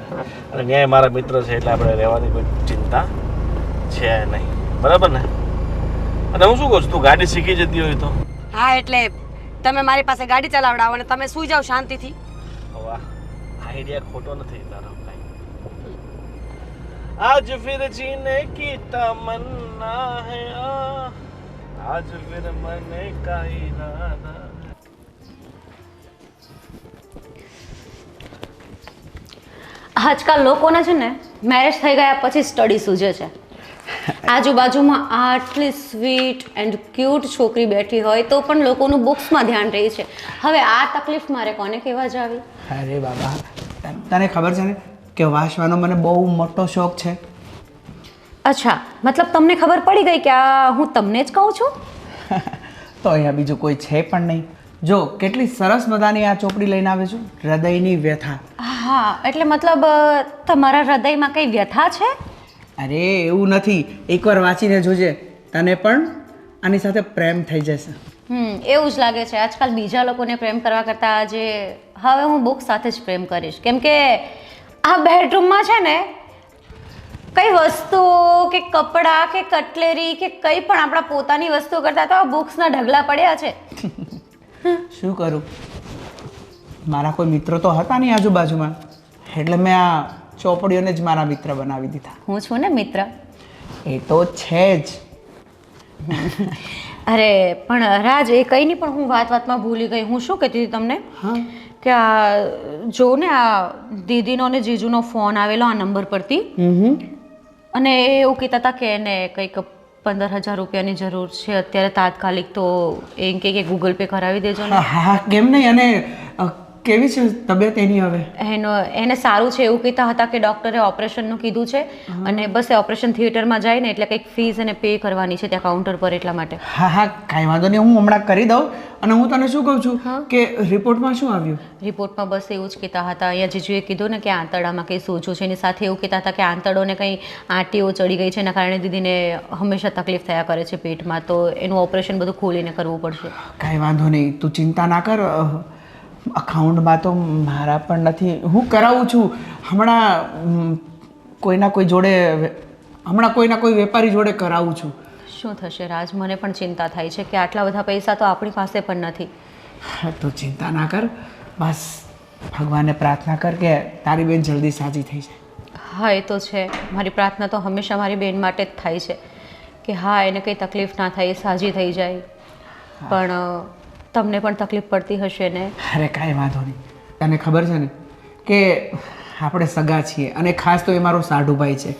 અને ન્યાય મારા મિત્ર છે એટલે આપણે રહેવાની કોઈ ચિંતા છે નહીં, બરાબર ને? અને હું શું કહું છું, તું ગાડી શીખી જતી હોય તો? હા, એટલે તમે મારી પાસે ગાડી ચલાવડાવો અને તમે સૂઈ જાઓ શાંતિથી. વાહ, આઈડિયા ખોટો નથી તારો ભાઈ. આજ ફિર જીને કી તમન્ના હે, આજ ફિર મને કા ઇરાદા. આજકાલ લોકોને છે ને મેરેજ થઈ ગયા પછી સ્ટડી સૂઝે છે. આજુબાજુમાં આટલી સ્વીટ એન્ડ ક્યુટ છોકરી બેઠી હોય તો પણ લોકોનું બુક્સમાં ધ્યાન રહી છે. હવે આ તકલીફ મારે કોને કહેવા જાવી? અરે બાબા, તને ખબર છે ને કે વાંચવાનો મને બહુ મોટો શોખ છે. અચ્છા, મતલબ તમને ખબર પડી ગઈ કે આ હું તમને જ કહું છું? તો અહીંયા બીજું કોઈ છે પણ નહીં. જો કેટલી સરસ મજાની આ ચોપડી લઈને આવે છું, હૃદયની વ્યથા. હા, એટલે મતલબ તમારા હૃદયમાં કઈ વ્યથા છે? અરે એવું નથી, એકવાર વાંચીને જોજે, તને પણ આની સાથે પ્રેમ થઈ જશે. એવું જ લાગે છે. આજકાલ બીજા લોકોને પ્રેમ કરવા કરતાં આજે હવે હું બુક સાથે જ પ્રેમ કરીશ. કેમ કે આ બેડરૂમમાં છે ને કઈ વસ્તુઓ કે કપડાં કે કટલેરી કે કંઈ પણ આપણા પોતાની વસ્તુઓ કરતાં તો આ બુક્સના ઢગલા પડ્યા છે. શું કરું, મારા કોઈ મિત્રો તો હતા નહીં આજુબાજુમાં, એટલે મેં આ ચોપડીઓને જ મારા મિત્ર બનાવી દીધા. હું છું ને મિત્ર. એ તો છે જ. અરે પણ રાજ, એ કંઈ નહીં, પણ હું વાતમાં ભૂલી ગઈ. હું શું કહેતી હતી તમને હા, કે આ જો ને આ દીદીનો ને જીજુનો ફોન આવેલો આ નંબર પરથી, અને એ એવું કહેતા હતા કે એને કંઈક 15,000 રૂપિયાની જરૂર છે અત્યારે તાત્કાલિક, તો એમ કે ગૂગલ પે કરાવી દેજો ને. હા, કેમ નહીં. અને કેવી છે તબિયત એની હવે? એને સારું છે એવું કહેતા હતા કે ડૉક્ટરે ઓપરેશનનું કીધું છે, અને બસ એ ઓપરેશન થિયેટરમાં જાય ને એટલે કંઈક ફીસ એને પે કરવાની છે ત્યાં કાઉન્ટર પર, એટલા માટે. હા, કાંઈ વાંધો નહીં, હું હમણાં કરી દઉં. અને હું તને શું કહું છું કે રિપોર્ટમાં શું આવ્યું? રિપોર્ટમાં બસ એવું જ કહેતા હતા. અહીંયા જીજુએ કીધું ને કે આંતરડામાં કંઈ સોજો છે, એની સાથે એવું કહેતા હતા કે આંતરડોને કંઈ આંટીઓ ચડી ગઈ છે, એના કારણે દીદીને હંમેશા તકલીફ થયા કરે છે પેટમાં, તો એનું ઓપરેશન બધું ખોલીને કરવું પડશે. કાંઈ વાંધો નહીં, તું ચિંતા ના કર. અકાઉન્ટમાં તો મારા પણ નથી, હું કરાવું છું હમણાં કોઈના કોઈ વેપારી જોડે કરાવું છું. શું થશે રાજ? મને પણ ચિંતા થાય છે કે આટલા બધા પૈસા તો આપણી પાસે પણ નથી. તો ચિંતા ના કર, બસ ભગવાનને પ્રાર્થના કર કે તારી બેન જલ્દી સાજી થઈ જાય. હા, એ તો છે. મારી પ્રાર્થના તો હંમેશા મારી બેન માટે જ થાય છે કે હા, એને કંઈ તકલીફ ના થાય, સાજી થઈ જાય. પણ તમને પણ તકલીફ પડતી હશે ને? અરે કાંઈ વાંધો નહીં. તને ખબર છે ને કે આપણે સગા છીએ, અને ખાસ તો એ મારો સાઢુભાઈ છે,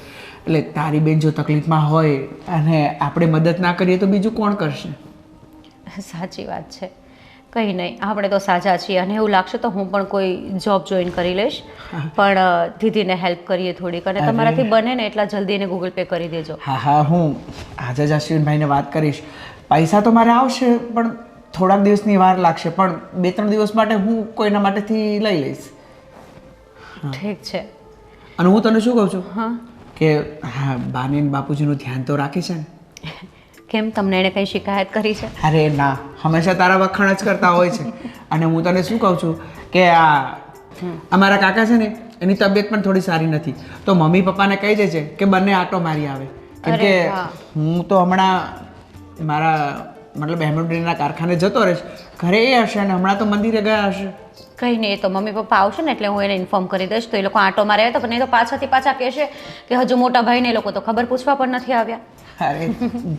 એટલે તારી બેન જો તકલીફમાં હોય અને આપણે મદદ ના કરીએ તો બીજું કોણ કરશે? સાચી વાત છે. કંઈ નહીં, આપણે તો સાજા છીએ, અને એવું લાગશે તો હું પણ કોઈ જોબ જોઈન કરી લઈશ, પણ દીદીને હેલ્પ કરીએ થોડીક, અને તમારાથી બને ને એટલા જલ્દી એને ગૂગલ પે કરી દેજો. હા, હું આજે જ અશ્વિનભાઈને વાત કરીશ. પૈસા તો મારે આવશે, પણ થોડાક દિવસની વાર લાગશે, પણ 2-3 દિવસ માટે હું કોઈના માટેથી લઈ લઈશ. ઠીક છે. અને હું તને શું કહું છું હા, કે હા, બાની અને બાપુજીનું ધ્યાન તો રાખે છે ને? કેમ, તમને એને કંઈ શિકાયત કરી છે? અરે ના, હંમેશા તારા વખાણ જ કરતા હોય છે. અને હું તને શું કહું છું કે આ અમારા કાકા છે ને, એની તબિયત પણ થોડી સારી નથી, તો મમ્મી પપ્પાને કહી દે છે કે બંને આટો મારી આવે. કેમ કે હું તો હમણાં મારા મતલબ એમ્બ્રોઇડરીના કારખાને જતો રહીશ, ઘરે એ હશે અને હમણાં તો મંદિરે ગયા હશે. કંઈ નહીં, એ તો મમ્મી પપ્પા આવશે ને એટલે હું એને ઇન્ફોર્મ કરી દઈશ, તો એ લોકો આંટો મારે તો, પણ એ તો પાછા કહેશે કે હજુ મોટા ભાઈને એ લોકો તો ખબર પૂછવા પણ નથી આવ્યા. અરે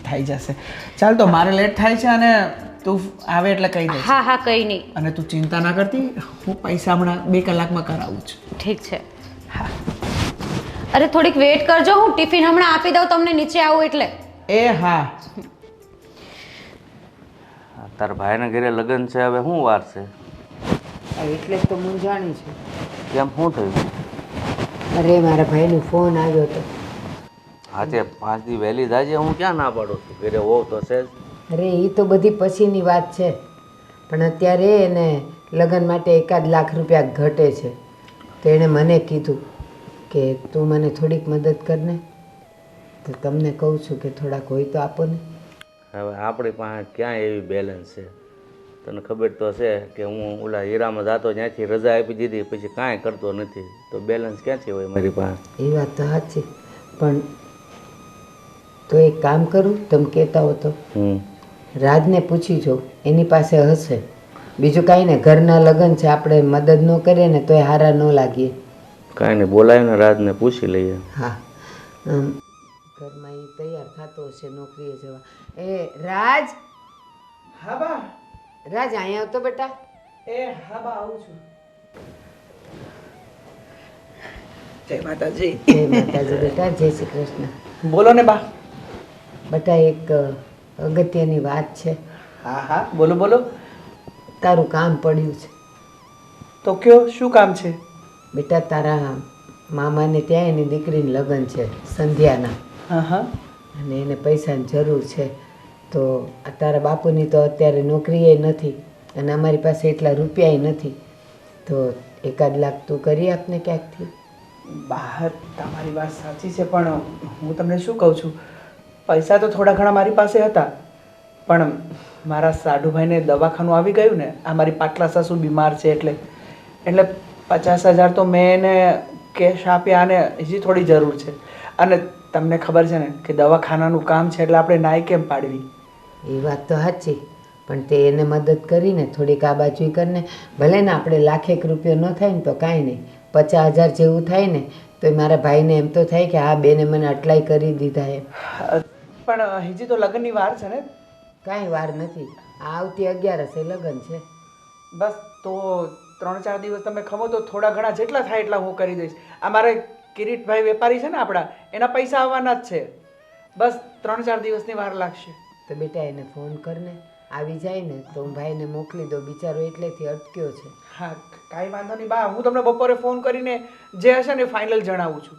થઈ જશે. ચાલ, તો મારે લેટ થાય છે, અને તું આવે એટલે કહી દે. હા, કંઈ નહીં. અને તું ચિંતા ના કરતી, હું પૈસા હમણાં 2 કલાકમાં કરાવું છું. ઠીક છે. હા, અરે થોડીક વેટ કરજો, હું ટિફિન હમણાં આપી દઉં તમને નીચે આવું એટલે. એ હા. તારા ભાઈના ઘરે લગ્ન છે, હવે શું વાર છે? એટલે જ તો મૂંઝાણી છે. કેમ, શું થયું? અરે મારા ભાઈનો ફોન આવ્યો હતો. આજે 5 દી વહેલી જાજે, હું ક્યાં ના પાડું છું, ઘરે હોવ તો છે જ. અરે એ તો બધી પછીની વાત છે, પણ અત્યારે એને લગ્ન માટે 1 લાખ રૂપિયા ઘટે છે, તો એણે મને કીધું કે તું મને થોડીક મદદ કરને, તો તમને કહું છું કે થોડાક હોય તો આપો ને. હવે આપણી પાસે ક્યાં એવી બેલેન્સ છે? તને ખબર તો છે કે હું ઓલા હીરામાં જાતો ત્યાંથી રજા આપી દીધી, પછી કાંઈ કરતો નથી, તો બેલેન્સ ક્યાંથી હોય મારી પાસે? એ વાત તો સાચી, પણ તો એક કામ કરું, તમે કહેતા હો તો રાજને પૂછી જો, એની પાસે હશે. બીજું કાંઈ ને, ઘરના લગ્ન છે, આપણે મદદ ન કરીએ ને તોય હારા ન લાગીએ. કાંઈ નહીં, બોલાવીને રાજને પૂછી લઈએ. હા, ઘરમાં એ તૈયાર થતો હશે નોકરીએ જવા. એ રાજ, હા બા. રાજ અહીંયા આવતો બેટા. એ હા બા, આવું છું. જય માતાજી. જય માતાજી બેટા, જય શ્રી કૃષ્ણ. બોલો ને બા. બેટા એક અગત્યની વાત છે. હા હા બોલો બોલો. તારું કામ પડ્યું છે. તો કયો શું કામ છે? બેટા તારા મામાને ત્યાં એની દીકરીનું લગ્ન છે સંધ્યાના, હા હા. અને એને પૈસાની જરૂર છે. તો આ તારા બાપુની તો અત્યારે નોકરીએ નથી અને અમારી પાસે એટલા રૂપિયાય નથી. તો 1 લાખ તું કરી આપને ક્યાંકથી. બહાર તમારી વાત સાચી છે, પણ હું તમને શું કહું છું, પૈસા તો થોડા ઘણા મારી પાસે હતા, પણ મારા સાઢુભાઈને દવાખાનું આવી ગયું ને, આ મારી પાટલા સાસુ બીમાર છે એટલે 50,000 તો મેં એને કેશ આપ્યા અને હજી થોડી જરૂર છે. અને તમને ખબર છે ને કે દવાખાનાનું કામ છે એટલે આપણે નાઈ કેમ પાડવી. એ વાત તો સાચી, પણ તે એને મદદ કરીને થોડીક આ બાજુ કરીને, ભલે ને આપણે 1,00,000 રૂપિયો ન થાય ને તો કાંઈ નહીં, 50,000 જેવું થાય ને તો મારા ભાઈને એમ તો થાય કે આ બેને મને આટલાય કરી દીધા એમ. પણ હજી તો લગ્નની વાર છે ને. કાંઈ વાર નથી, આ આવતી 11 લગ્ન છે. બસ તો 3-4 દિવસ તમે ખમો તો થોડા ઘણા જેટલા થાય એટલા હું કરી દઈશ. આ મારે કિરીટભાઈ વેપારી છે ને આપણા, એના પૈસા આવવાના જ છે. બસ 3-4 દિવસની વાર લાગશે. તો બેટા એને ફોન કરને, આવી જાય ને તો હું ભાઈને મોકલી દઉં, બિચારો એટલેથી અટક્યો છે. હા કાંઈ વાંધો નહીં બા, હું તમને બપોરે ફોન કરીને જે હશે ને ફાઇનલ જણાવું છું.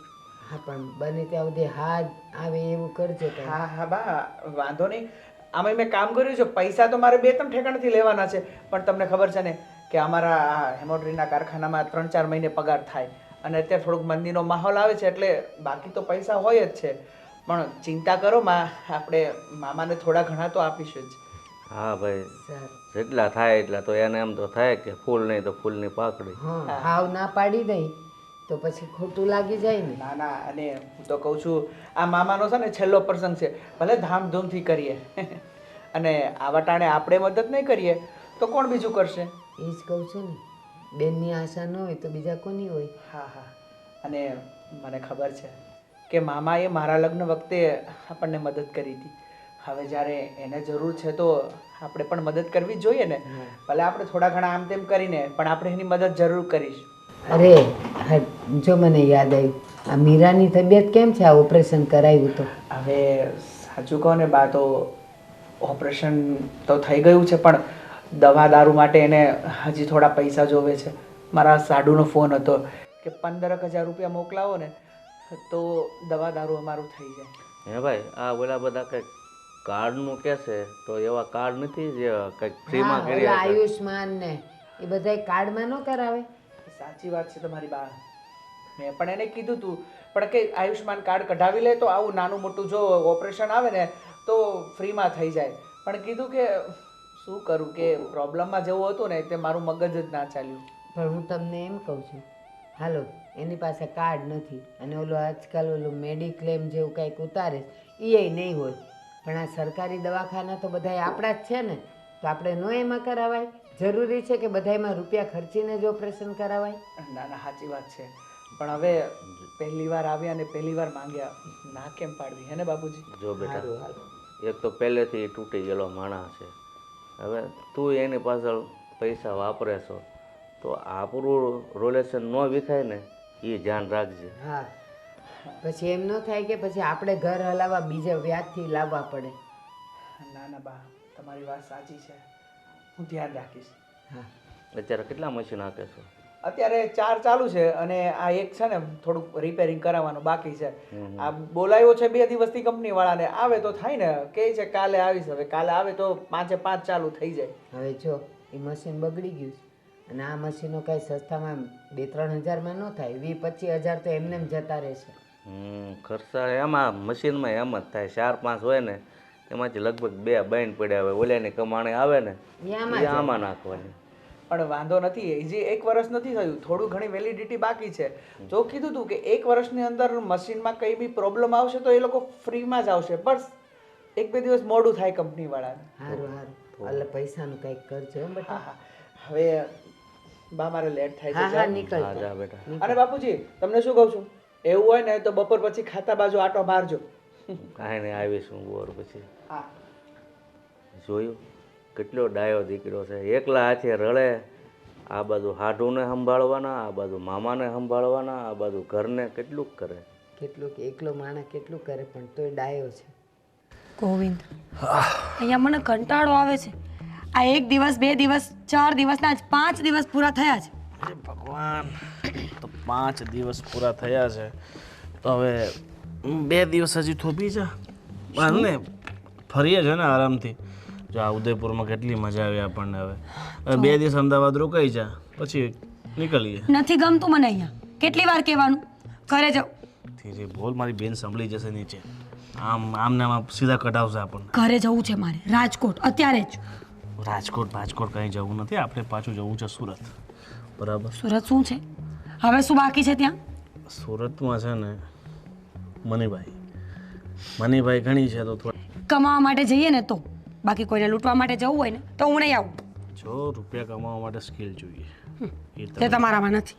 હા પણ બને ત્યાં સુધી હા આવે એવું કરજો. હા હા બા વાંધો નહીં. આમાં મેં કામ કર્યું છે, પૈસા તો મારે 2-3 ઠેકાણેથી લેવાના છે, પણ તમને ખબર છે ને કે અમારા આ હેમોડ્રીના કારખાનામાં 3-4 મહિને પગાર થાય અને અત્યારે થોડુંક મંદીનો માહોલ આવે છે એટલે બાકી તો પૈસા હોય જ છે. પણ ચિંતા કરો માં, આપણે મામાને થોડા ઘણા તો આપીશું જ. હા ભાઈ, સારું. જેટલા થાય એટલા તો એને એમ તો થાય કે ફૂલ નહીં તો ફૂલની પાકડી. હા હાવ ના પાડી દઈ તો પછી ખોટું લાગી જાય ને. ના ના, અને હું તો કહું છું આ મામાનો છે ને છેલ્લો પ્રસંગ છે, ભલે ધામધૂમથી કરીએ અને આવા ટાણે આપણે મદદ નહીં કરીએ તો કોણ બીજું કરશે. એ જ કહું છું ને, બેનની આશા ન હોય તો બીજા કોની હોય. હા હા, અને મને ખબર છે કે મામાએ મારા લગ્ન વખતે આપણને મદદ કરી હતી. હવે જ્યારે એને જરૂર છે તો આપણે પણ મદદ કરવી જ જોઈએ ને. ભલે આપણે થોડા ઘણા આમ તેમ કરીને પણ આપણે એની મદદ જરૂર કરીશું. અરે હા, જો મને યાદ આવ્યું, આ મીરાની તબિયત કેમ છે? આ ઓપરેશન કરાવ્યું તો? હવે સાચું કહો ને બા, તો ઓપરેશન તો થઈ ગયું છે, પણ દવા દારૂ માટે એને હજી થોડા પૈસા જોવે છે. મારા સાડુનો ફોન હતો કે 15,000 રૂપિયા મોકલાવો ને તો દવા દારૂ અમારું થઈ જાય. હે ભાઈ, આ ઓલા બધા કંઈક કાર્ડનું કહે છે, તો એવા કાર્ડ નથી જે કંઈક ફ્રીમાં કરી ઓલા આપે? આયુષ્માન ને એ બધાય કાર્ડમાં ન કરાવે? સાચી વાત છે તમારી બા, મેં પણ એને કીધું તું, પણ કે આયુષ્માન કાર્ડ કઢાવી લે તો આવું નાનું મોટું જો ઓપરેશન આવે ને તો ફ્રીમાં થઈ જાય. પણ કીધું કે શું કરું કે પ્રોબ્લેમમાં જેવું હતું ને તે મારું મગજ જ ના ચાલ્યું. પણ હું તમને એમ કહું છું, હાલો એની પાસે કાર્ડ નથી અને ઓલું આજકાલ ઓલું મેડિક્લેમ જેવું કંઈક ઉતારે એ નહીં હોય, પણ આ સરકારી દવાખાના તો બધાય આપણા જ છે ને, તો આપણે ન એમાં કરાવાય? જરૂરી છે કે બધાયમાં રૂપિયા ખર્ચીને જ ઓપરેશન કરાવાય? ના ના સાચી વાત છે, પણ હવે પહેલી વાર આવ્યા અને પહેલી વાર માંગ્યા, ના કેમ પાડવી હે ને બાપુજી? જો બેટા, એક તો પહેલેથી તૂટી ગયેલો માણસ છે, હવે તું એની પાછળ પૈસા વાપરે છો તો આપણું રિલેશન ન વિખાય ને એ ધ્યાન રાખજે. હા, પછી એમ ન થાય કે પછી આપણે ઘર હલાવવા બીજા વ્યાજથી લાવવા પડે. ના ના બા, તમારી વાત સાચી છે, હું ધ્યાન રાખીશ. હા અત્યારે કેટલા મશીન આપે છો? અત્યારે 4 ચાલુ છે અને આ એક છે ને થોડુંક રિપેરિંગ કરાવવાનું બાકી છે. આ બોલાયો છે 2 દિવસથી કંપની વાળાને, આવે તો થાય ને, કહે છે કાલે આવીશ. હવે કાલે આવે તો 5-5 ચાલુ થઈ જાય. હવે જો એ મશીન બગડી ગયું છે અને આ મશીનો કાંઈ સસ્તામાં 2-3 હજારમાં ન થાય, 20-25 હજાર તો એમને એમ જતા રહેશે. ખર્ચા એમાં મશીનમાં એમ જ થાય, 4-5 હોય ને એમાંથી લગભગ 2 બાઈન પડ્યા હોય, ઓલાની કમાણી આવે ને એ આમાં નાખવાની. પણ વાંધો નથી, હજી 1 વર્ષ નથી થયું, થોડું ઘણી વેલિડિટી બાકી છે. જો કીધું તું કે 1 વર્ષની અંદર મશીનમાં કંઈ બી પ્રોબ્લેમ આવશે તો એ લોકો ફ્રીમાં જ આવશે, બસ 1-2 દિવસ મોડું થાય કંપની વાળાને. સારું સારું, એટલે પૈસાનું કંઈક કરજો એમ બેટા. હા હા, હવે બા મારે લેટ થાય છે. હા હા જાઓ. નીકળ. હા જા બેટા. અને બાપુજી તમને શું કહું છું, એવું હોય ને તો બપોર પછી ખાતા બાજુ આટો મારજો. કાંઈ નહીં, આવીશું બોર પછી. હા જોયું કેટલો ડાયો દીકરો છે, એકલા હાથે રળે, આ બાજુ હાડુને સંભાળવાના, આ બાજુ મામાને સંભાળવાના, આ બાજુ ઘરને કેટલુંક કરે. કેટલુંક એકલો માણસ કેટલું કરે પણ તોય ડાયો છે. ગોવિંદ અહીંયા મને કંટાળો આવે છે. આ 1 દિવસ 2 દિવસ 4 દિવસના જ 5 દિવસ પૂરા થયા છે. અરે ભગવાન, તો 5 દિવસ પૂરા થયા છે તો હવે 2 દિવસ હજી થોભી જા. ને ફરીએ છે ને આરામથી. જો આ ઉદયપુરમાં કેટલી મજા આવી આપણને. હવે 2 દિવસ અમદાવાદ રોકાઈ જા, પછી નીકળીએ. નથી ગમતું મને અહીંયા. કેટલી વાર કહેવાનું? ઘરે જાઉં. ધીરે બોલ, મારી બેન સંભળી જશે નીચે. આમ ને આમ સીધા કઢાવશે આપણને. ઘરે જવું છે મારે, રાજકોટ, અત્યારે જ. રાજકોટ કંઈ જવું નથી. આપણે પાછું જવું છે સુરત. બરાબર? સુરત શું છે? હવે શું બાકી છે ત્યાં? સુરતમાં છે ને મનીભાઈ ઘણી છે તો થોડી. કમાવા માટે જઈએ ને તો. બાકી કોઈને લૂંટવા માટે જવું હોય ને તો હું નહીં આવું. જો રૂપિયા કમાવા માટે સ્કિલ જોઈએ. તે તમારામાં નથી.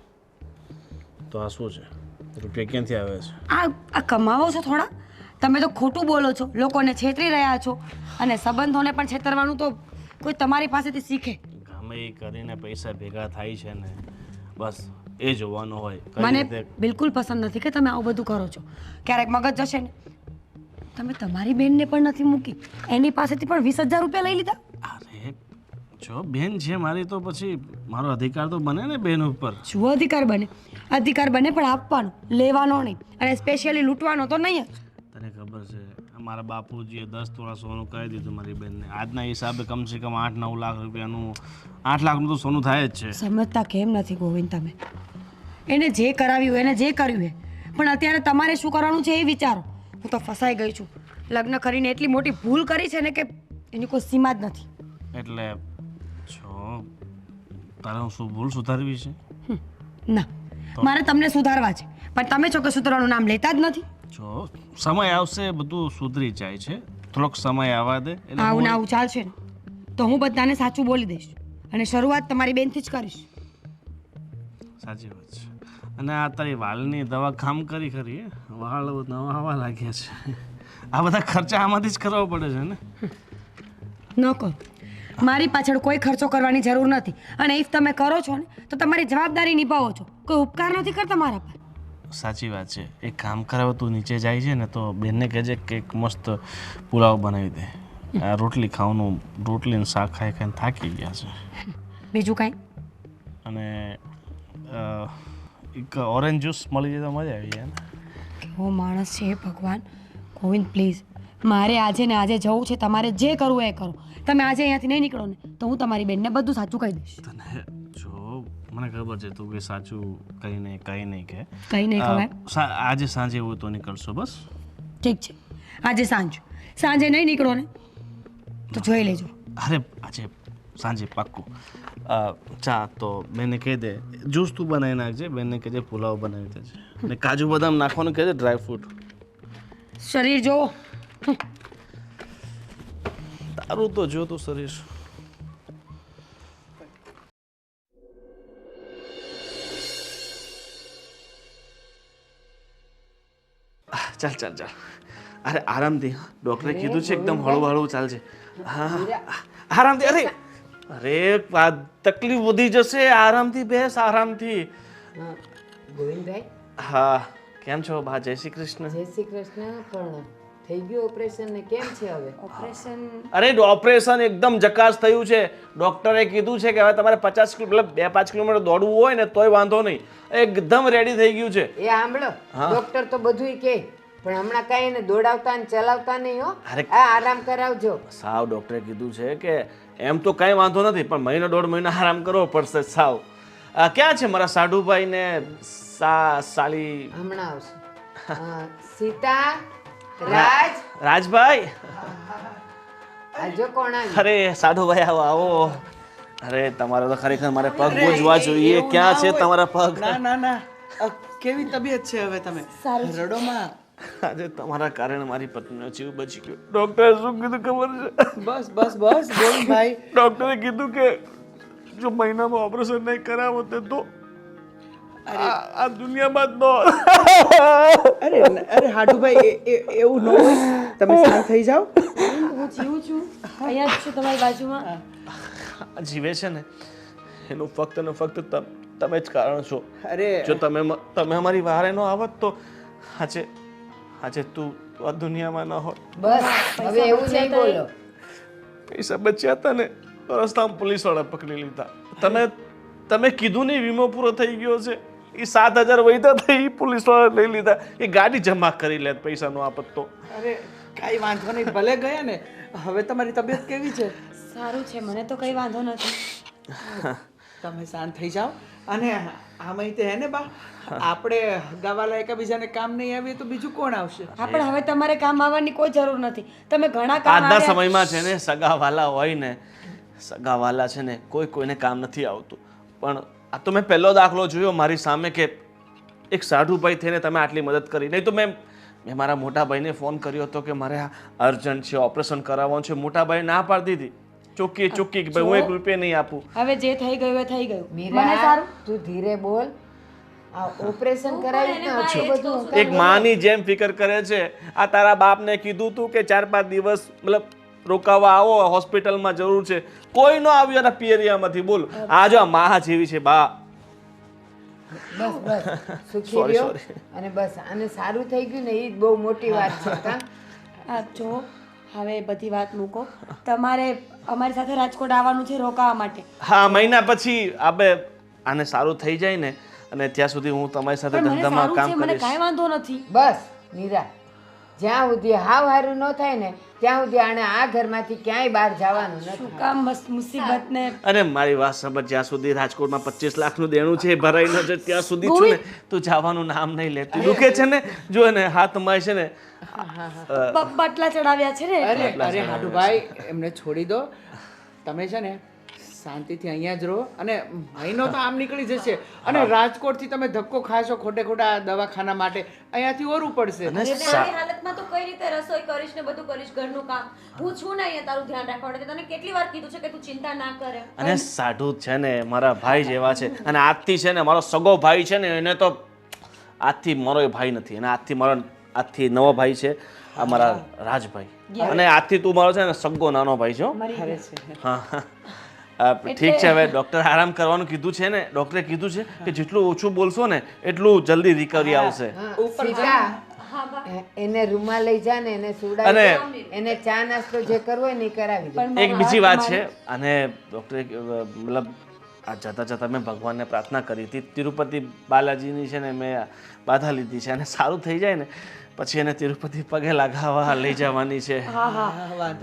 તો આ શું છે? રૂપિયા ક્યાંથી આવે છે? આ કમાવો છો થોડા. તમે તો ખોટું બોલો છો, લોકોને છેતરી રહ્યા છો, અને સંબંધોને પણ છેતરવાનું તો કોઈ તમારી પાસેથી શીખે. ગમે એ કરીને પૈસા ભેગા થાય છે ને, બસ એ જોવાનું હોય. કઈ મને રીતે? બિલકુલ પસંદ નથી કે તમે આવું બધું કરો છો. ક્યારેક મગજ જશે ને. તમે તમારી બેનને પણ નથી મૂકી, એની પાસેથી પણ 20,000 રૂપિયા લઈ લીધા. અરે જો બેન છે મારી તો પછી મારો અધિકાર તો બને ને બેન ઉપર. શું અધિકાર બને પણ આપવાનો, લેવાનો નહીં. અને સ્પેશિયલી લૂંટવાનો તો નહીં જ. તને ખબર છે મારા બાપુજીએ 10 તોલા સોનું કહી દીધું મારી બેનને. આજના હિસાબે કમસે કમ 8-9 લાખ રૂપિયાનું, 8 લાખનું તો સોનું થાય જ છે. સમજતા કેમ નથી ગોવિંદ તમે? એને જે કરાવ્યું એને જે કર્યું એ, પણ અત્યારે તમારે શું કરવાનું છે એ વિચારો. હું તો ફસાઈ ગઈ છું. લગ્ન કરીને એટલી મોટી ભૂલ કરી છે ને કે એની કોઈ સીમા જ નથી. એટલે જો તારે હું શું ભૂલ સુધારવી છે? ના, મારે તમને સુધારવા છે, પણ તમે છો કે સુધારવાનું નામ લેતા જ નથી. જો સમય આવશે બધું સુધરી જાય છે. થોડોક સમય આવવા દે. એટલે આવું ને આવું ચાલશે ને તો હું બધાને સાચું બોલી દઈશ, અને શરૂઆત તમારી બેનથી જ કરીશ. સાચી વાત છે. અને આ તારી વાળની દવા કામ કરી ખરી? વાળ નવા આવવા લાગ્યા છે. આ બધા ખર્ચા આમાંથી જ કરવા પડે છે ને? ન કરો. મારી પાછળ કોઈ ખર્ચો કરવાની જરૂર નથી. અને ઇફ તમે કરો છો ને તો તમારી જવાબદારી નિભાવો છો. કોઈ ઉપકાર નથી કરતા મારા પર. સાચી વાત છે. એક કામ કરાવે, તું નીચે જાય છે ને તો બેનને કહેજે કે એક મસ્ત પુલાવ બનાવી દે. આ રોટલી ખાવાનું, રોટલી ને શાક ખાઈને થાકી ગયા છે. બીજું કાંઈ? અને એક ઓરેન્જ જ્યુસ મળી જાય તો મજા આવી જાય ને. કેવો માણસ છે ભગવાન. ગોવિંદ પ્લીઝ, મારે આજે ને આજે જવું છે. તમારે જે કરવું એ કરો. તમે આજે અહીંયાથી નહીં નીકળો ને તો હું તમારી બેનને બધું સાચું કહી દઈશ. તને જો મને ખબર છે તું કે સાચું કંઈ નહીં કે કંઈ નહીં ખવાય. આજે સાંજે એવું તો નીકળશો બસ? ઠીક છે, આજે સાંજે નહીં નીકળો ને તો જોઈ લેજો. અરે આજે સાંજે પાક્કું. ચા તો બેનને કહી દે જ્યુસ તું બનાવી નાખજે. બેનને કહેજે પુલાવ બનાવી દેજે. ને કાજુ બદામ નાખવાનું કહેજે, ડ્રાય ફ્રૂટ. શરીર જોવો. તારું તો જો તું શરીર. ચાલ. અરે આરામથી. ડોક્ટરે કીધું છે એકદમ હળવું ચાલજે. હા આરામથી. અરે આ તકલીફ વધી જશે. આરામથી બેસ, આરામથી. ગોવિંદભાઈ, હા કેમ છો બા? જય શ્રી કૃષ્ણ. જય શ્રી કૃષ્ણ. પણ થઈ ગયું ઓપરેશન ને કેમ છે હવે? ઓપરેશન? અરે ઓપરેશન એકદમ જકાસ થયું છે. ડોક્ટરે કીધું છે કે હવે તમારે 50 મતલબ 2-5 કિલોમીટર દોડવું હોય ને તોય વાંધો નહીં. એકદમ રેડી થઈ ગયું છે. એ સાંભળો, ડોક્ટર તો બધુંય કહે, પણ હમણાં કાંઈ એને દોડાવતા ને ચલાવતા નહીં હો. આ આરામ કરાવજો. સાવ ડોક્ટરે કીધું છે કે એમ તો કાંઈ વાંધો નથી, પણ 1-1.5 મહિના આરામ કરવો પડશે. સાવ ક્યાં છે મારા સાઢુભાઈ ને સાલી? હમણાં આવશે. સીતા, રાજભાઈ. આજો કોણ આવ્યું? અરે સાઢુભાઈ આવો. અરે તમારે તો ખરેખર મારે પગ ભોજવા જોઈએ. ક્યાં છે તમારા પગ? ના કેવી તબિયત છે હવે? તમે રડોમાં. આજે તમારા કારણે મારી પત્નીનો જીવ બચી ગયો. ડોક્ટરે શું કીધું ખબર છે? બસ ગોવિંદભાઈ. ડોક્ટરે કીધું કે જો મહિનામાં ઓપરેશન નહીં કરાવો તો આ દુનિયામાં જ અરે હાડુભાઈ એવું ન હોય. તમે શાંત થઈ જાઓ. હું જીવું છું, અહીંયા જ છું તમારી બાજુમાં. જીવે છે ને એનું ફક્ત ને ફક્ત તમે જ કારણ છો. અરે જો તમે અમારી વારે ન આવત તો આજે તું તો આ દુનિયામાં ન હોત. બસ હવે એવું નહીં બોલો. પૈસા બચ્યા હતા ને તો રસ્તામાં પોલીસવાળા પકડી લીધા. તમે કીધું નહીં વીમો પૂરો થઈ ગયો છે, એ 7,000 વૈધા થઈ, પોલીસવાળા લઈ લીધા. એ ગાડી જમા કરી લે પૈસાનો આપત તો. અરે કાંઈ વાંધો નહીં, ભલે ગયા ને. હવે તમારી તબિયત કેવી છે? સારું છે, મને તો કંઈ વાંધો નથી. તમે શાંત થઈ જાઓ. અને આમાં તે હે ને બા, આપણે હગાવાલા એકબીજાને કામ નહીં આવીએ તો બીજું કોણ આવશે? હા, પણ હવે તમારે કામ આવવાની કોઈ જરૂર નથી. તમે ઘણા કામ આજના આવ્યા. સમયમાં છે ને સગાવાલા હોય ને, સગાવાલા છે ને કોઈને કામ નથી આવતું. પણ આ તો મેં પહેલો દાખલો જોયો મારી સામે કે એક સાઢુભાઈ થઈને તમે આટલી મદદ કરી. નહીં તો મેં મારા મોટા ભાઈને ફોન કર્યો હતો કે મારે આ અર્જન્ટ છે, ઓપરેશન કરાવવાનું છે. મોટા ભાઈ ના પાડી દીધી, ચોખ્ખી કે ભાઈ હું 1 રૂપિયા નહીં આપું. હવે જે થઈ ગયું એ થઈ ગયું. મને મીરા સારું. તું ધીરે બોલ. આ ઓપરેશન કરાવ્યું ને આટલું બધું એક માની જેમ ફિકર કરે છે. આ તારા બાપને કીધું તું કે 4-5 દિવસ મતલબ રોકાવા આવો, હોસ્પિટલમાં જરૂર છે, કોઈ નો આવ્યો એના પિયરિયામાંથી. બોલ, આ જો મા જેવી છે બા. બસ સુખી રહ્યો. અને બસ આને સારું થઈ ગયું ને એ જ બહુ મોટી વાત છે. કાં આ જો હવે એ બધી વાત મૂકો. તમારે અમારી સાથે રાજકોટ આવવાનું છે રોકાવા માટે. હા, મહિના પછી આપણે આને સારું થઈ જાય ને, અને ત્યાં સુધી હું તમારી સાથે પણ મને ધંધામાં સારું કામ છે, મને કરીશ. કાંઈ વાંધો નથી. બસ મીરા, જ્યાં સુધી હાવ હારું ન થાય ને ત્યાં સુધી આને આ ઘરમાંથી ક્યાંય બહાર જવાનું નથી. શું કામ મુસીબત ને અને મારી વાત સમજ, જ્યાં સુધી રાજકોટમાં 25 લાખનું દેણું છે એ ભરાઈ ન જાય ત્યાં સુધી છું ને તું જવાનું નામ નહીં લેતી. દુખે છે ને, જો ને હાથમાં છે ને બાટલા ચડાવ્યા છે ને એટલે. અરે હાડુભાઈ, એમને છોડી દો. તમે છે ને શાંતિથી અહીંયા જ રહો. અને મહિનો તો આમ નીકળી જશે. અને રાજકોટથી તમે ધક્કો ખાશો ખોટા દવાખાના માટે, અહીંયાથી ઓરું પડશે. અને તારી હાલતમાં તો કઈ રીતે રસોઈ કરીશ ને બધું કરીશ, ઘરનું કામ. હું છું ને અહીંયા તારું ધ્યાન રાખવા માટે. તને કેટલી વાર કીધું છે કે તું ચિંતા ના કરે. અને સાઢુ છે ને મારા ભાઈ જેવા છે. અને આજથી છે ને મારો સગો ભાઈ છે ને એને તો આજથી મારો એ ભાઈ નથી. અને આજથી નવો ભાઈ છે આ મારા રાજભાઈ. અને આજથી તું મારો છે ને સગો નાનો ભાઈ છો. હા, ઠીક છે. હવે ડોક્ટર આરામ કરવાનું કીધું છે ને. ડોક્ટરે કીધું છે કે જેટલું ઓછું બોલશો ને એટલું જલ્દી રિકવરી આવશે. સીતા, એને રૂમમાં લઈ જા ને એને સુડાવી, એને ચા નાસ્તો જે કરવો હોય ને એ કરાવી દે. એક બીજી વાત છે. અને ડોક્ટરે મતલબ આ જતા મેં ભગવાનને પ્રાર્થના કરી હતી, તિરુપતિ બાલાજીની છે ને મેં બાધા લીધી છે. અને સારું થઈ જાય ને પછી એને તિરુપતિ પગે લગાવવા લઈ જવાની છે.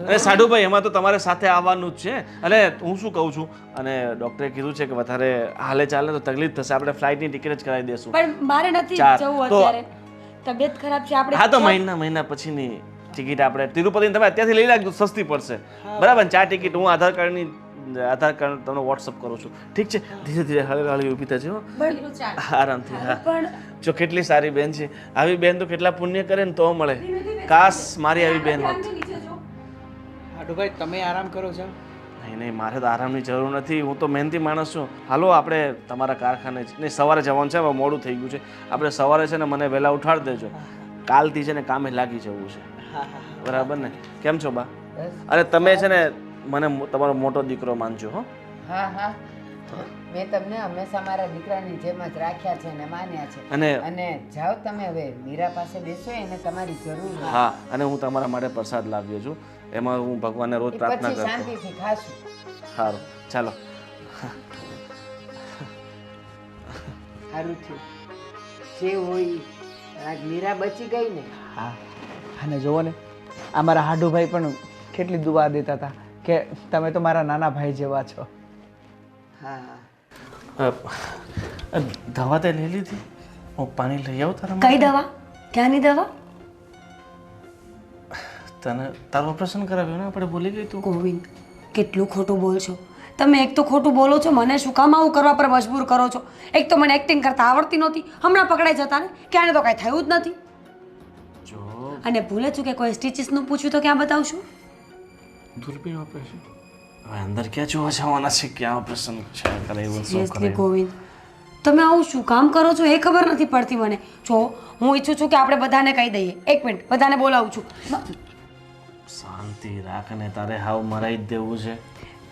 અને સાઢુભાઈ એમાં તો તમારે સાથે આવવાનું જ છે. અને હું શું કહું છું, અને ડોક્ટરે કીધું છે કે વધારે હાલે ચાલે તો તકલીફ થશે, આપણે ફ્લાઇટની ટિકિટ જ કરાવી દેશું. પણ મારે નથી જવું તો- અત્યારે. તબિયત ખરાબ છે આપણે. હા, તો મહિના પછીની ટિકિટ આપણે તિરુપતિની તમે અત્યારથી લઈ રાખજો, સસ્તી પડશે. બરાબર ને? 4 ટિકિટ હું આધાર કાર્ડ તમને વોટ્સઅપ કરું છું. ઠીક છે? ધીરે ધીરે હળી ઊભી થશે હો, આરામથી. હા, પણ જો કેટલી સારી બેન છે. આવી બેન તો કેટલા પુણ્ય કરે ને તો મળે. કાશ મારી આવી બેન હોત. હાડુભાઈ, તમે આરામ કરો છો. નહીં, મારે તો આરામની જરૂર નથી. હું તો મહેનતી માણસ છું. હાલો આપણે તમારા કારખાને નહીં, સવારે જવાનું છે. હવે મોડું થઈ ગયું છે. આપણે સવારે છે ને મને વહેલા ઉઠાડી દેજો. કાલથી છે ને કામે લાગી જવું છે. બરાબર ને? કેમ છો બા? અરે તમે છે ને મને તમારો મોટો દીકરો માનજો હો. હા, મેં તમને હંમેશા મારા દીકરાની જેમ જ રાખ્યા છે અને માન્યા છે. અને જાઓ તમે હવે મીરા પાસે બેસો, એને તમારી જરૂર છે. હા, અને હું તમારા માટે પ્રસાદ લાવ્યો છું. એમાં હું ભગવાનને રોજ પ્રાર્થના પછી કરતો. શાંતિથી ખાશું. સારું, ચાલો. સારું થયું જે હોય. આજ મીરા બચી ગઈ ને. હા, અને જુઓ ને, અમારા હાડુભાઈ પણ કેટલી દુઆ દેતા હતા કે તમે તો મારા નાના ભાઈ જેવા છો. હા, દવા તે લઈ લીધી? હું પાણી લઈ આવું તારા કઈ દવા? ક્યાંની દવા? તને તારું ઓપરેશન કરાવ્યું ને આપણે, ભૂલી ગઈ તું? ગોવિંદ, કેટલું ખોટું બોલ છો તમે. એક તો ખોટું બોલો છો, મને શું કામ આવું કરવા પર મજબૂર કરો છો? એક તો મને એક્ટિંગ કરતા આવડતી નહોતી, હમણાં પકડાઈ જતા ને કે આને તો કાંઈ થયું જ નથી. જો અને ભૂલે છું કે કોઈ સ્ટીચીસનું પૂછ્યું તો ક્યાં બતાવશું? દૂરબીન ઓપરેશન. હવે અંદર ક્યાં જોવા જવાના છે, ક્યાં ઓપરેશન છે કરે એવું શું સિરિયસલી કરે? ગોવિંદ, તમે આવું શું કામ કરો છો એ ખબર નથી પડતી મને. જો હું ઈચ્છું છું કે આપણે બધાને કહી દઈએ. એક મિનિટ, બધાને બોલાવું છું. શાંતિ રાખ ને, તારે હાવ મરાઈ જ દેવું છે?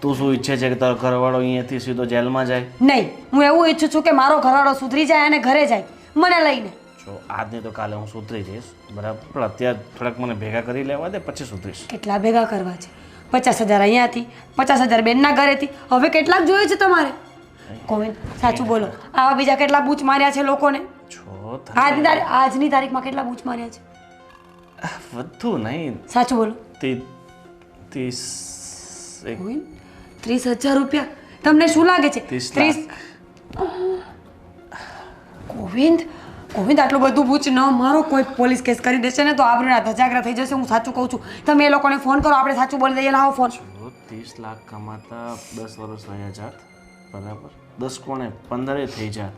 તું શું ઈચ્છે છે કે તારો ઘરવાળો અહીંયાથી સીધો જેલમાં જાય? નહીં, હું એવું ઈચ્છું છું કે મારો ઘરવાળો સુધરી જાય અને ઘરે જાય મને લઈને. જો આજની તો કાલે હું સુધરી જઈશ બરાબર, પણ અત્યારે થોડાક મને ભેગા કરી લેવા દે, પછી સુધરીશ. કેટલા ભેગા કરવા છે? 50,000 અહીંયાથી, 50,000 બેનના ઘરેથી, હવે કેટલાક જોઈએ છે તમારે? ગોવિંદ સાચું બોલો, આવા બીજા કેટલા બૂચ માર્યા છે લોકોને? જો આજની તારીખમાં કેટલા બૂચ માર્યા છે? વધુ નહીં, સાચું બોલો. 30 ગોવિંદ 30,000 રૂપિયા તમને શું લાગે છે? 30 લાખ. ગોવિંદ ગોવિંદ આટલું બધું બૂચ ન મારો, કોઈ પોલીસ કેસ કરી દેશે ને તો આબરૂના ધજાગરા થઈ જશે. હું સાચું કહું છું, તમે એ લોકોને ફોન કરો, આપણે સાચું બોલી દઈએ. લાવો ફોન. જો 30 લાખ કમાતા 10 વર્ષ રહ્યા જાત બરાબર, 10 કોણે 15 થઈ જાત,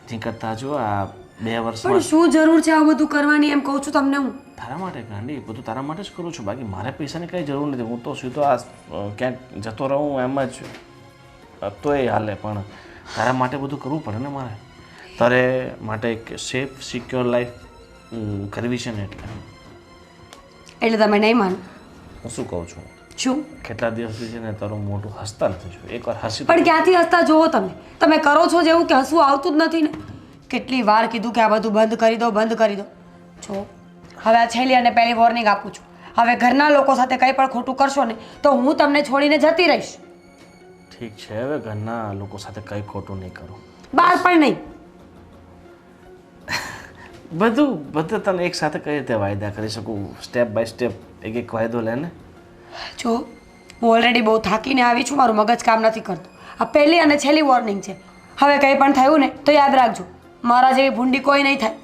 એથી કરતા જો આ 2 પણ વર્ષમાં શું જરૂર છે આ બધું કરવાની? એમ કહું છું તમને હું. તારા માટે ગાંડી, બધું તારા માટે જ કરું છું, બાકી મારે પૈસાની કંઈ જરૂર નથી. હું તો સીધો આ ક્યાંક જતો રહું એમ જ તોય હાલે, પણ તારા માટે બધું કરવું પડે ને મારે. તારે માટે એક સેફ સિક્યોર લાઈફ કરવી છે ને, એટલે તમે નહીં માનો? હું શું કહું છું, શું? કેટલા દિવસથી છે ને તારું મોઢું હસતા નથી જોયું. એકવાર હસી તો પણ ક્યાંથી હસતા જોવો તમે? તમે કરો છો જેવું કે હસવું આવતું જ નથી ને. કેટલી વાર કીધું કે આ બધું બંધ કરી દો, બંધ કરી દો. જો હવે આ છેલ્લી અને પહેલી વોર્નિંગ આપું છું, હવે ઘરના લોકો સાથે કંઈ પણ ખોટું કરશો ને તો હું તમને છોડીને જતી રહીશ. ઠીક છે, હવે ઘરના લોકો સાથે કંઈ ખોટું નહીં કરું. બાર પણ નહીં. બધું તને એક સાથે કઈ રીતે વાયદા કરી શકું? સ્ટેપ બાય સ્ટેપ એક એક વાયદો લે ને. જો હું ઓલરેડી બહુ થાકીને આવી છું, મારું મગજ કામ નથી કરતું. આ પહેલી અને છેલ્લી વોર્નિંગ છે. હવે કંઈ પણ થયું ને તો યાદ રાખજો, મારા જેવી ભૂંડી કોઈ નહીં થાય.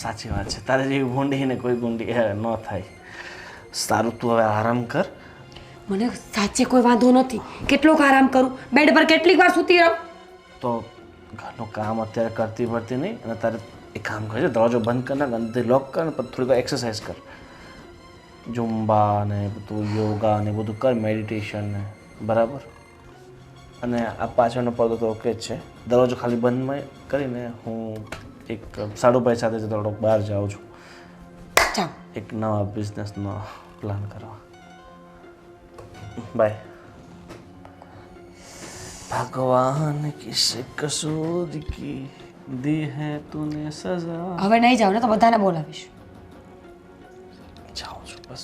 સાચી વાત છે, તારે જેવી ભૂંડી ને કોઈ ભૂંડી ન થાય. સારું, તું હવે આરામ કર. મને સાચે કોઈ વાંધો નથી. કેટલોક આરામ કરું, બેડ પર કેટલીક વાર સૂતી રહું. તો ઘરનું કામ અત્યારે કરતી પડતી નહીં, અને તારે એક કામ કરજે, દરવાજો બંધ કર નાખ, અંદરથી લોક કર ને પછી થોડીક એક્સરસાઇઝ કર, ઝુંબા ને બધું, યોગા ને બધું કર, મેડિટેશન ને બરાબર. અને આ પાછળનો પડદો તો ઓકે જ છે, દરવાજો ખાલી બંધ કરીને હું એક સાડુભાઈ સાથે થોડોક બહાર જાઉં છું, ચાલ. એક નવા બિઝનેસનો પ્લાન કરવા. બાય. भगवान किसे कसूर की दी है तूने सजा. હવે નહીં જાવ ને તો બધાને બોલાવીશ. જાઉં છું બસ.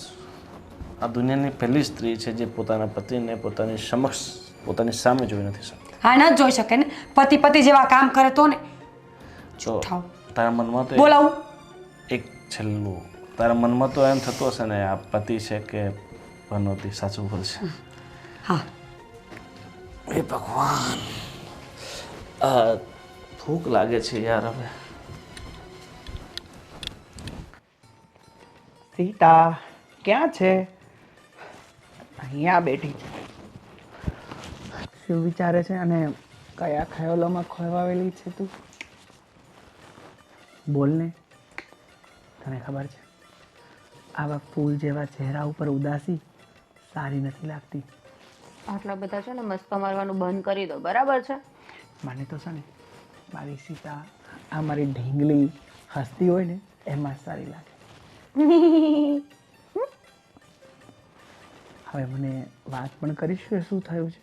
આ દુનિયાની પહેલી સ્ત્રી છે જે પોતાના પતિને પોતાની સમક્ષ, પોતાની સામે જોઈ નથી શકતી. હા, ન જોઈ શકે ને. પતિ જેવા કામ કરે તો ને. જો તારા મનમાં તો બોલાવું એક છેલ્લું, તારા મનમાં તો એમ થતું હશે ને આ પતિ છે કે પનોતી, સાચું બોલશે? હા. એ ભગવાન, ભૂખ લાગે છે યાર હવે. સીતા ક્યાં છે? અહીંયા બેઠી છે. શું વિચારે છે અને કયા ખયાલોમાં ખોવાવેલી છે તું? બોલ ને. તને ખબર છે, આવા ફૂલ જેવા ચહેરા ઉપર ઉદાસી સારી નથી લાગતી. આટલા બધા છે ને મસ્કા મારવાનું બંધ કરી દો, બરાબર છે? મને તો છે ને મારી સીતા આ મારી ઢીંગલી હસતી હોય ને એમાં સારી લાગે. હવે મને વાત પણ કરીશ કે શું થયું છે?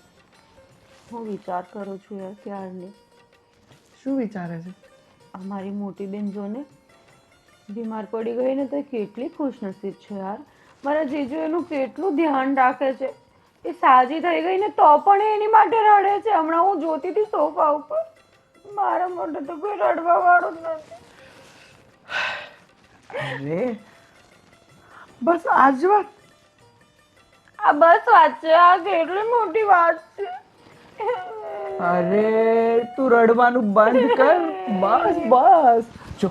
હું વિચાર કરું છું યાર ક્યારની. શું વિચારે છે? અમારી મોટી બેન જો ને બીમાર પડી ગઈ ને તો એ કેટલી ખુશનસીબ છે યાર. મારા જીજુ એનું કેટલું ધ્યાન રાખે છે. એ સાજી થઈ ગઈ ને તો પણ એ એની માટે રડે છે. હમણાં હું જોતી હતી સોફા ઉપર, મારા માટે તો કોઈ રડવા વાળું જ નથી. અરે બસ આજ વાત? આ બસ વાત છે? આ કેટલી મોટી વાત છે. અરે તું રડવાનું બંધ કર. બસ બસ. જો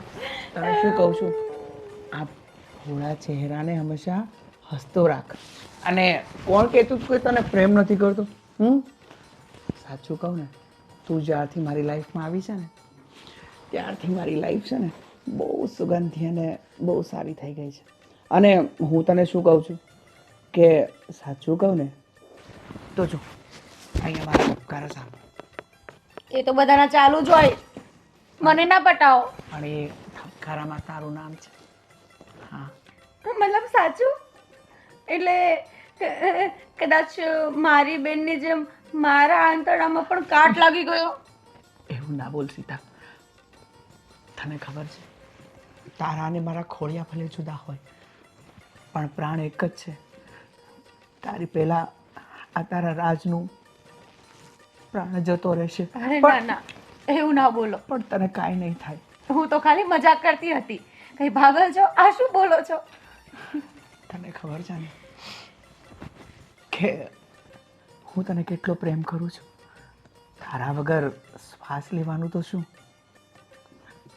તને શું કહું છું, આ ભોળા ચહેરાને હંમેશા હસતો રાખ. અને કોણ કહેતું કોઈ તને પ્રેમ નથી કરતો? સાચું કહું ને, તું જ્યારથી મારી લાઈફમાં આવી છે ને ત્યારથી મારી લાઈફ છે ને બહુ સુગંધી અને બહુ સારી થઈ ગઈ છે. અને હું તને શું કહું છું કે સાચું કહું ને તો જો અહીંયા મારા ઉપકાર સાંભળ. એ તો બધાના ચાલુ જ હોય, મને ના પટાવો. પણ એ ધબકારામાં તારું નામ છે. હા, મતલબ સાચું? એટલે કદાચ મારી બેનની જેમ મારા આંતરડામાં પણ કાટ લાગી ગયો? એવું ના બોલ સીતા. તને ખબર છે તારા અને મારા ખોળિયા ભલે જુદા હોય પણ પ્રાણ એક જ છે. તારી પહેલા આ તારા રાજનું પ્રાણ જતો રહેશે અરે ના ના એવું ના બોલો. પણ તને કાંઈ નહીં થાય. હું તો ખાલી મજાક કરતી હતી. કઈ પાગલ છો? આ શું બોલો છો? તને ખબર છે ને કે હું તને કેટલો પ્રેમ કરું છું. તારા વગર શ્વાસ લેવાનું તો શું,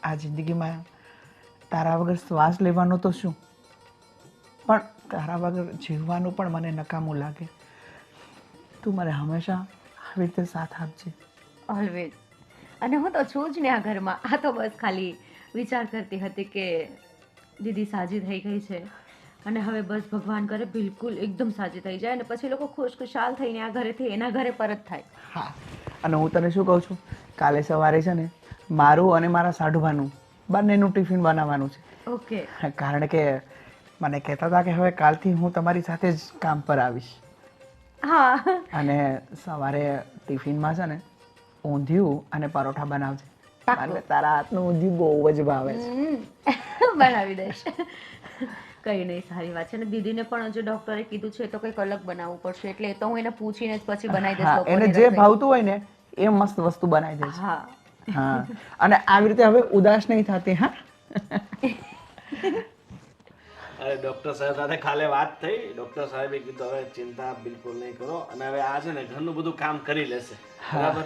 આ જિંદગીમાં તારા વગર શ્વાસ લેવાનો તો શું, પણ તારા વગર જીવવાનું પણ મને નકામું લાગે. તું મને હંમેશા આવી રીતે સાથ આપજે. ઓલવેઝ. અને હું તો છું જ ને આ ઘરમાં. આ તો બસ ખાલી વિચાર કરતી હતી કે દીદી સાજી થઈ ગઈ છે અને હવે બસ ભગવાન કરે બિલકુલ એકદમ સાજી થઈ જાય અને પછી લોકો ખુશખુશાલ થઈને આ ઘરેથી એના ઘરે પરત થાય. હા, અને હું તને શું કહું છું, કાલે સવારે છે ને મારું અને મારા સાઢુભાનું બંનેનું ટિફિન બનાવવાનું છે. ઓકે. કારણ કે મને કહેતા હતા કે હવે કાલથી હું તમારી સાથે જ કામ પર આવીશ. હા. અને સવારે ટિફિનમાં છે ને ઊંધિયું અને પરોઠા બનાવજે. અને તારા હાથનું ઊંધિયું બહુ જ ભાવે છે. બનાવી દઈશ. કઈ નહીં, સારી વાત છે. ને દીદીને પણ હજુ ડોક્ટરે કીધું છે તો કંઈક અલગ બનાવવું પડશે એટલે તો હું એને પૂછીને જ પછી બનાવી દઈશ. હા, એને જે ભાવતું હોય ને એ મસ્ત વસ્તુ બનાવી દઈશ. હા. હા, અને આવી રીતે હવે ઉદાસ નહીં થતી. હા, અરે ડૉક્ટર સાહેબ સાથે કાલે વાત થઈ. ડૉક્ટર સાહેબે કીધું હવે ચિંતા બિલકુલ નહીં કરો અને હવે આ છે ને ઘરનું બધું કામ કરી લેશે. બરાબર.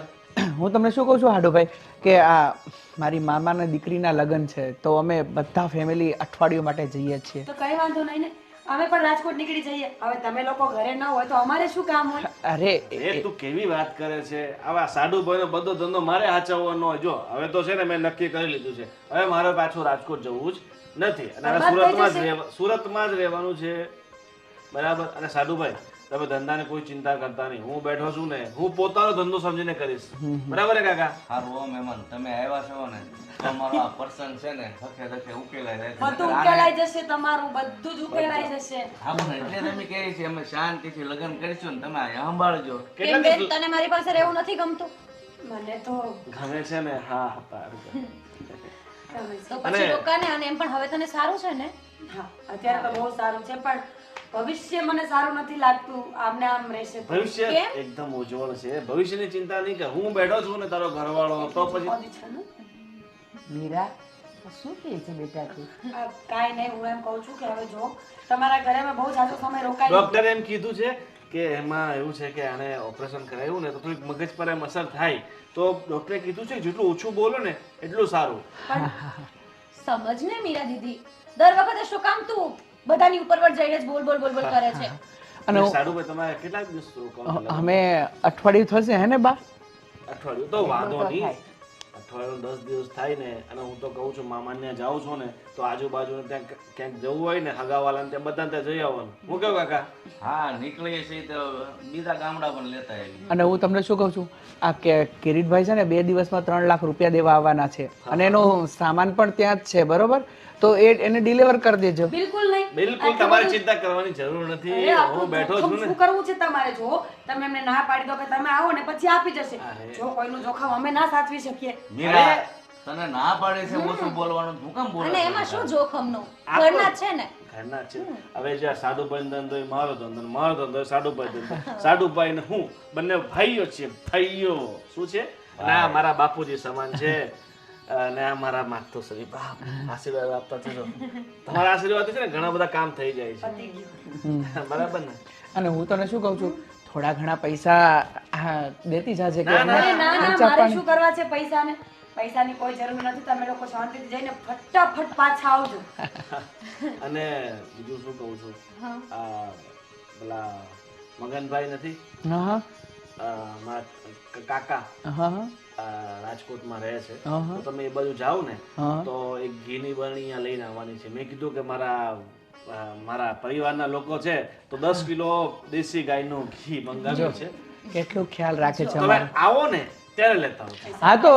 હું તમને શું કહું છું હાડુભાઈ કે આ મારી મામાના દીકરીના લગ્ન છે તો અમે બધા ફેમિલી અઠવાડિયું માટે જઈએ છીએ. તો કઈ વાંધો નહીં ને, અમે પણ રાજકોટ નીકળી જઈએ. હવે તમે લોકો ઘરે ન હોય તો અમારે શું કામ હોય? અરે એ તું કેવી વાત કરે છે? આવા સાડુભાઈનો બધો ધંધો મારે હાચવવાનો હોય. જો હવે તો છે ને મેં નક્કી કરી લીધું છે, હવે મારે પાછું રાજકોટ જવું જ નથી અને હવે સુરતમાં જ રહેવાનું છે. બરાબર. અને સાડુભાઈ તમે ધંધાની કોઈ ચિંતા કરતા નહીં, હું બેઠો છું ને, હું પોતાનો ધંધો સમજીને કરીશ. બરાબર ને કાકા? સારું હો મહેમાન, તમે આવ્યા છો ને તો અમારો આ પ્રસંગ છે ને હખે ધખે ઉકેલાઈ જાય છે. બધું ઉકેલાઈ જશે, તમારું બધું જ ઉકેલાઈ જશે. હા પણ એટલે તમે કહે છે અમે શાંતિથી લગ્ન કરીશું ને તમે અહીંયા સંભાળજો. કેમ બેન, તને મારી પાસે રહેવું નથી ગમતું? મને તો ગમે છે ને. હા તારું તો પછી રોકાને. અને એમ પણ હવે તને સારું છે ને? હા, અત્યારે તો બહુ સારું છે પણ ભવિષ્ય મને સારું નથી લાગતું. આમને આમ રહેશે તો. ભવિષ્ય કેમ? એકદમ ઉજ્જવળ છે. ભવિષ્યની ચિંતા નહીં કર. હું બેઠો છું ને તારો ઘરવાળો તો પછી મીરા શું કહે છે બેટા તું? કાંઈ નહીં, હું એમ કહું છું કે હવે જો તમારા ઘરે મેં બહુ જાજો સમય રોકાઈ ડોક્ટરે એમ કીધું છે કે એમાં એવું છે કે આને ઓપરેશન કરાવ્યું ને તો થોડીક મગજ પર એમ અસર થાય તો ડોક્ટરે કીધું છે જેટલું ઓછું બોલો ને એટલું સારું. સમજ ને મીરા દીદી, દર વખતે શું કામ તું બધાની ઉપર પર જઈને જ બોલ બોલ બોલ બોલ કરે છે? અને સાડુભાઈ તમારે કેટલા દિવસ રોકાવાનું? અમે અઠવાડિયું થશે હે ને બા? અઠવાડિયું તો વાંધો નહીં. અઠવાડિયું 10 દિવસ થાય ને અને હું તો કહું છું મામાને જાઉં છું ને તો આજુબાજુ ત્યાં ક્યાંક જવું હોય ને હગાવાલાને ત્યાં બધા ત્યાં જઈ આવવાનું. હું કેવું કાકા? હા નીકળીએ છીએ તો બીજા ગામડા પણ લેતા આવીએ. અને હું તમને શું કહું છું, આ કિરીટભાઈ છે ને 2 દિવસમાં 3 લાખ રૂપિયા દેવા આવવાના છે અને એનો સામાન પણ ત્યાં જ છે. બરોબર, તો એને ડિલિવર કરી દેજો. બિલકુલ નહીં, બિલકુલ તમારે ચિંતા કરવાની જરૂર નથી. હું બેઠો છું ને. શું કરવું છે તમારે? જો તમે એમને ના પાડી દો કે તમે આવો ને પછી આપી જશે. જો કોઈનું જોખમ અમે ના સાચવી શકીએ. મીરા તને ના પાડે છે ઓછું બોલવાનું, હું કેમ બોલે? અને એમાં શું જોખમનું? ઘરના જ છે ને. ઘરના છે. હવે જે સાડુભાઈ ધંધો એ મારો ધંધો, મારો ધંધો સાડુભાઈ ધંધો. સાડુભાઈ ને હું બંને ભાઈઓ છીએ. ભાઈઓ શું છે? અને આ મારા બાપુજી સમાન છે અને આ મારા માતો શ્રી બાપ આશીર્વાદ આપતા થજો. તમારા આશીર્વાદ છે ને ઘણા બધા કામ થઈ જાય છે. બરાબર ને? અને હું તને શું કહું છું, થોડા ઘણા પૈસા દેતી જાજે. કે અરે ના ના, મારે શું કરવા છે પૈસાને? પૈસાની કોઈ જરૂર નથી. તમે લોકો શાંતિથી જઈને ફટાફટ પાછા આવજો. અને બીજું શું કહું છું, આ પેલા મગનભાઈ નથી હા મારા કાકા હા રાજકોટમાં રહે છે, તો તમે એ બાજુ જાઓ ને તો એક ઘીની બરણી અહીંયા લઈને આવવાની છે. મેં કીધું કે મારા પરિવારના લોકો છે તો 10 કિલો દેશી ગાયનું ઘી મંગાવ્યું છે. કેટલું ખ્યાલ રાખે છે. તમે આવો ને ત્યારે લેતા આવો. હા તો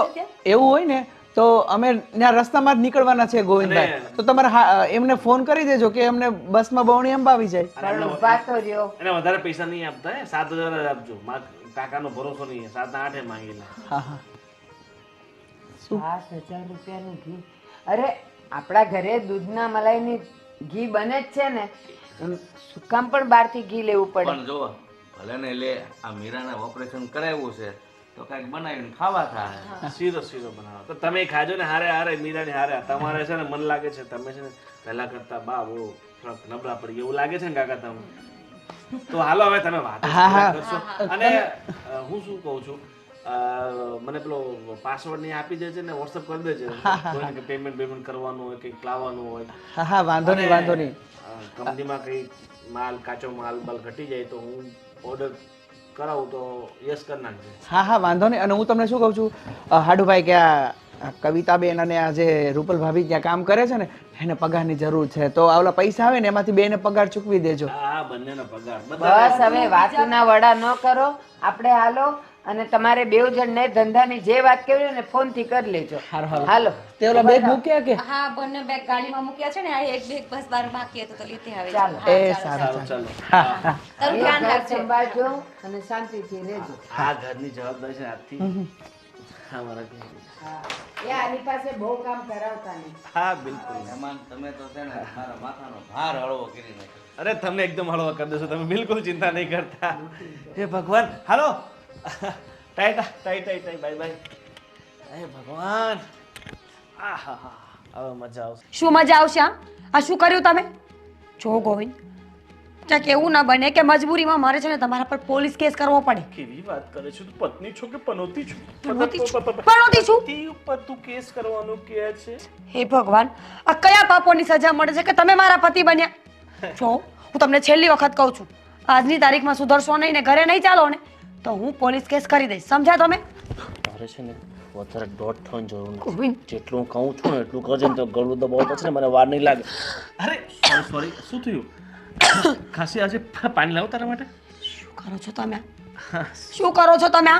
એવું હોય ને તો અમે ત્યાં રસ્તામાં જ નીકળવાના છે ગોવિંદભાઈ, તો તમારે એમને ફોન કરી દેજો કે અમને બસમાં બવણી અંબાવી જાય. એને વધારે પૈસા નહીં આપતા, 7,000 જ આપજો. કાકાનો ભરોસો નહીં, 7-8 માંગી લે. હા હા. 7,000 રૂપિયાનું ઘી? અરે આપણા ઘરે દૂધના મલાઈની ઘી બને જ છે ને, એમ શું કામ પણ બહારથી ઘી લેવું પડે? પણ જો ભલે ને લે આ મીરાને ઓપરેશન કરાવ્યું છે તો કાંઈક બનાવીને ખાવા થાય. શીરો શીરો બનાવો તો તમે ખાજો ને હારે હારે મીરાની હારે. તમારે છે ને મન લાગે છે તમે છે ને પહેલા કરતા બા બહુ થોડાક નબળા પડી એવું લાગે છે ને કાકા તમે? તો હાલો હવે તમે વાત કરશો. અને હું શું કહું છું, મને પેલો પાસવર્ડ ને આપી દેજે ને વોટ્સઅપ કરી દેજે. કોઈને કે પેમેન્ટ કરવાનું હોય કંઈક લાવવાનું હોય. હા હા વાંધો નહીં વાંધો નહીં. કંપનીમાં કંઈ માલ કાચો માલ ઘટી જાય તો હું ઓર્ડર કરાવું તો યસ કરી નાખજે. હા હા વાંધો નહીં. અને હું તમને શું કહું છું, હાડુભાઈ કે આ કવિતાબેન અને આ જે રૂપલ ભાભી ત્યાં કામ કરે છે ને એને પગારની જરૂર છે, તો આવલા પૈસા આવે ને એમાંથી બેને પગાર ચૂકવી દેજો. હા બંનેનો પગાર બસ હવે વાતુના વડા ન કરો. આપણે હાલો અને તમારે બેવ જણને ધંધાની જે વાત કરી ને ફોનથી કરી લેજો. હાલો. તે ઓલા બેગ મૂક્યા કે? હા બંને બેગ ગાડીમાં મૂક્યા છે ને, આ એક બેગ બસ બાર બાકી હતો તો લેતી આવે. ચાલો. એ સારું ચાલો. તારું ધ્યાન ઘર રાખજો. સંભાળજો અને શાંતિથી રહેજો. આ ઘરની જવાબદારી છે આજથી અમારા ઘરની. એ આની પાસે બહુ કામ કરાવતા નહીં. હા બિલકુલ. મહેમાન તમે તો છે ને મારા માથાનો ભાર હળવો કરી નાખ્યો. અરે તમને એકદમ હળવા કરી દેશો, તમે બિલકુલ ચિંતા નહીં કરતા. હે ભગવાન, હાલો ટાઈ ટાઈ ટાઈ ટાઈ બાય બાય. હે ભગવાન, આહા હવે મજા આવશે. શું મજા આવશે? આ શું કર્યું તમે? જો ગોવિંદ, ચાક એવું ના બને કે મજબૂરીમાં મારે છે ને તમારા પર પોલીસ કેસ કરવો પડે. કેવી વાત કરે છે? તું પત્ની છો કે પનોતી છો? પનોતી છું. પનોતી છું. પતિ ઉપર તું કેસ કરવાનું કહે છે? હે ભગવાન, આ કયા પાપોની સજા મળે છે કે તમે મારા પતિ બન્યા? જો હું તમને છેલ્લી વખત કહું છું, આજની તારીખમાં સુધરશો નહીં ને ઘરે નહીં ચાલો ને તો હું પોલીસ કેસ કરી દઈશ. સમજ્યા તમે? તારે છે ને વધારે દોઢ થવાની જરૂર નથી. ગોવિંદ, જેટલું હું કહું છું ને એટલું કરજે ને તો ગળું દબાવતા છે ને મને વાર નહીં લાગે. અરે સોરી શું થયું? ખાસી આજે પાણી લાવો તારા માટે. શું કરો છો તમે? શું કરો છો તમે?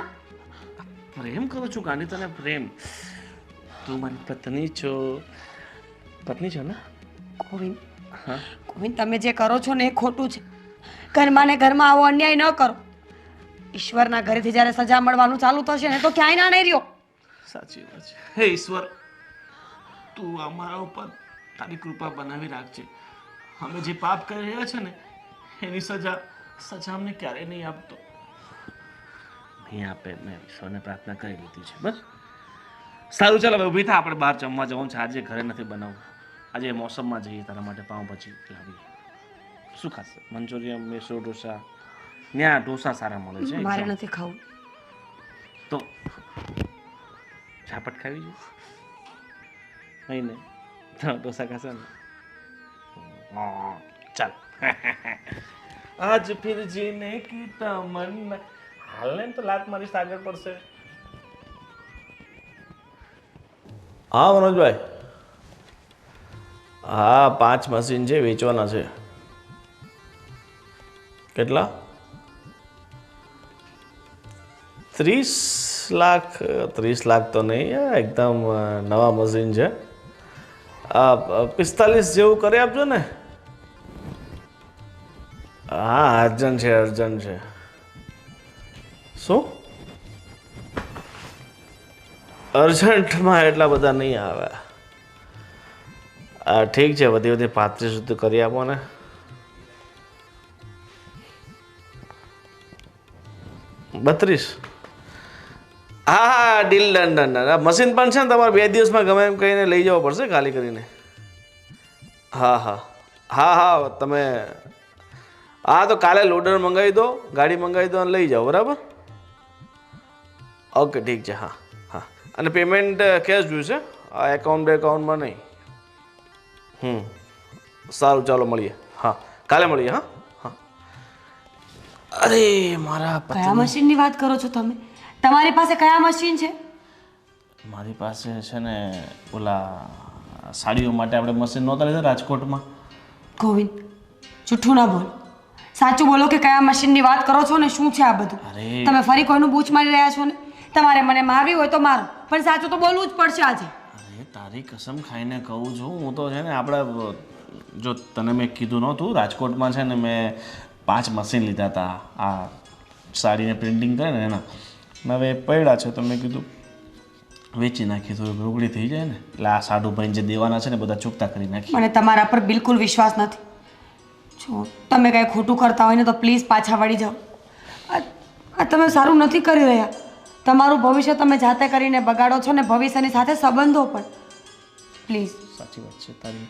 પ્રેમ કરું છું ગાંધી, તને પ્રેમ. તું મારી પત્ની છો. પત્ની છો ને? ગોવિંદ, હા. ગોવિંદ, તમે જે કરો છો ને એ ખોટું છે. ઘરમાં ને ઘરમાં આવો અન્યાય ન કરો. ઈશ્વરના ઘરેથી જ્યારે સજા મળવાનું ચાલુ થશે ને તો ક્યાંય ના નહીં રહ્યો. સાચી વાત છે. હે ઈશ્વર, તું અમારા ઉપર તારી કૃપા બનાવી રાખજે. અમે જે પાપ કરી રહ્યા છે ને એની સજા અમને ક્યારેય નહીં આપતો. નહીં આપે. મેં ઈશ્વરને પ્રાર્થના કરી લીધી છે. બસ સારું, ચાલો હવે ઊભી થા, આપણે બહાર જમવા જવાનું છે. આજે ઘરે નથી બનાવવું. આજે મોસમમાં જઈએ તારા માટે પાઉંભાજી લાવીએ. શું ખાશે? મંચુરિયન, મેસૂર ઢોસા? ત્યાં ઢોસા સારા મળે છે. મારે નથી ખાવું. તો ઝાપટ ખાવી છે? નહીં ને તો ઢોસા ખાશે ને? ચાલ. આજ ફિર જીને કી તમન્ના. હાલ ને તો લાત મારીશ આગળ પડશે. હા મનોજભાઈ, હા 5 મશીન છે, વેચવાના છે. કેટલા? 30 લાખ? 30 લાખ તો નહીં, એકદમ નવા મશીન છે. 45 જેવું કરી આપજો ને. હા અર્જન્ટ છે, અર્જન્ટ છે. શું? અર્જન્ટમાં એટલા બધા નહીં આવે. ઠીક છે, વધી 35 સુધી કરી આપો ને. બત્રીસ? હા હા deal done done done. Machine પણ છે ને તમારે 2 દિવસમાં ગમે એમ કહીને લઈ જવો પડશે ખાલી કરીને. હા હા હા હા તમે હા તો કાલે લોડર મંગાવી દો, ગાડી મંગાવી દો અને લઈ જાઓ. બરાબર? ઓકે ઠીક છે. હા હા. અને પેમેન્ટ કેશ જોઈશે, એકાઉન્ટમાં નહીં. સારું, ચાલો મળીએ. હા કાલે મળીએ. હા હા. અરે મારા કયા મશીનની વાત કરો છો તમે? તમારી પાસે કયા મશીન છે? મારી પાસે છે ને ઓલા સાડીઓ માટે આપણે મશીન નહોતા લીધા રાજકોટમાં. ગોવિંદ, જૂઠું ના બોલ. સાચું બોલો કે કયા મશીનની વાત કરો છો ને શું છે આ બધું? અરે તમે ફરી કોઈનું બૂચ મારી રહ્યા છો ને? તમારે મને મારવી હોય તો મારો, પણ સાચું તો બોલવું જ પડશે આજે. અરે તારી કસમ ખાઈને કહું છું, હું તો છે ને આપણે જો તને મેં કીધું નહોતું રાજકોટમાં છે ને મેં 5 મશીન લીધા હતા આ સાડીને પ્રિન્ટિંગ કરે ને એના. હવે પડ્યા છે તો મેં કીધું વેચી નાખીએ તો રોકડી થઈ જાય ને. એટલે આ સાડુભાઈને જે દેવાના છે ને બધા ચૂકતા કરી નાખીએ. મને તમારા પર બિલકુલ વિશ્વાસ નથી. જો તમે કાંઈ ખોટું કરતા હોય ને તો પ્લીઝ પાછા વળી જાઓ. આ તમે સારું નથી કરી રહ્યા. તમારું ભવિષ્ય તમે જાતે કરીને બગાડો છો ને ભવિષ્યની સાથે સંબંધો પણ. પ્લીઝ. સાચી વાત છે તારી.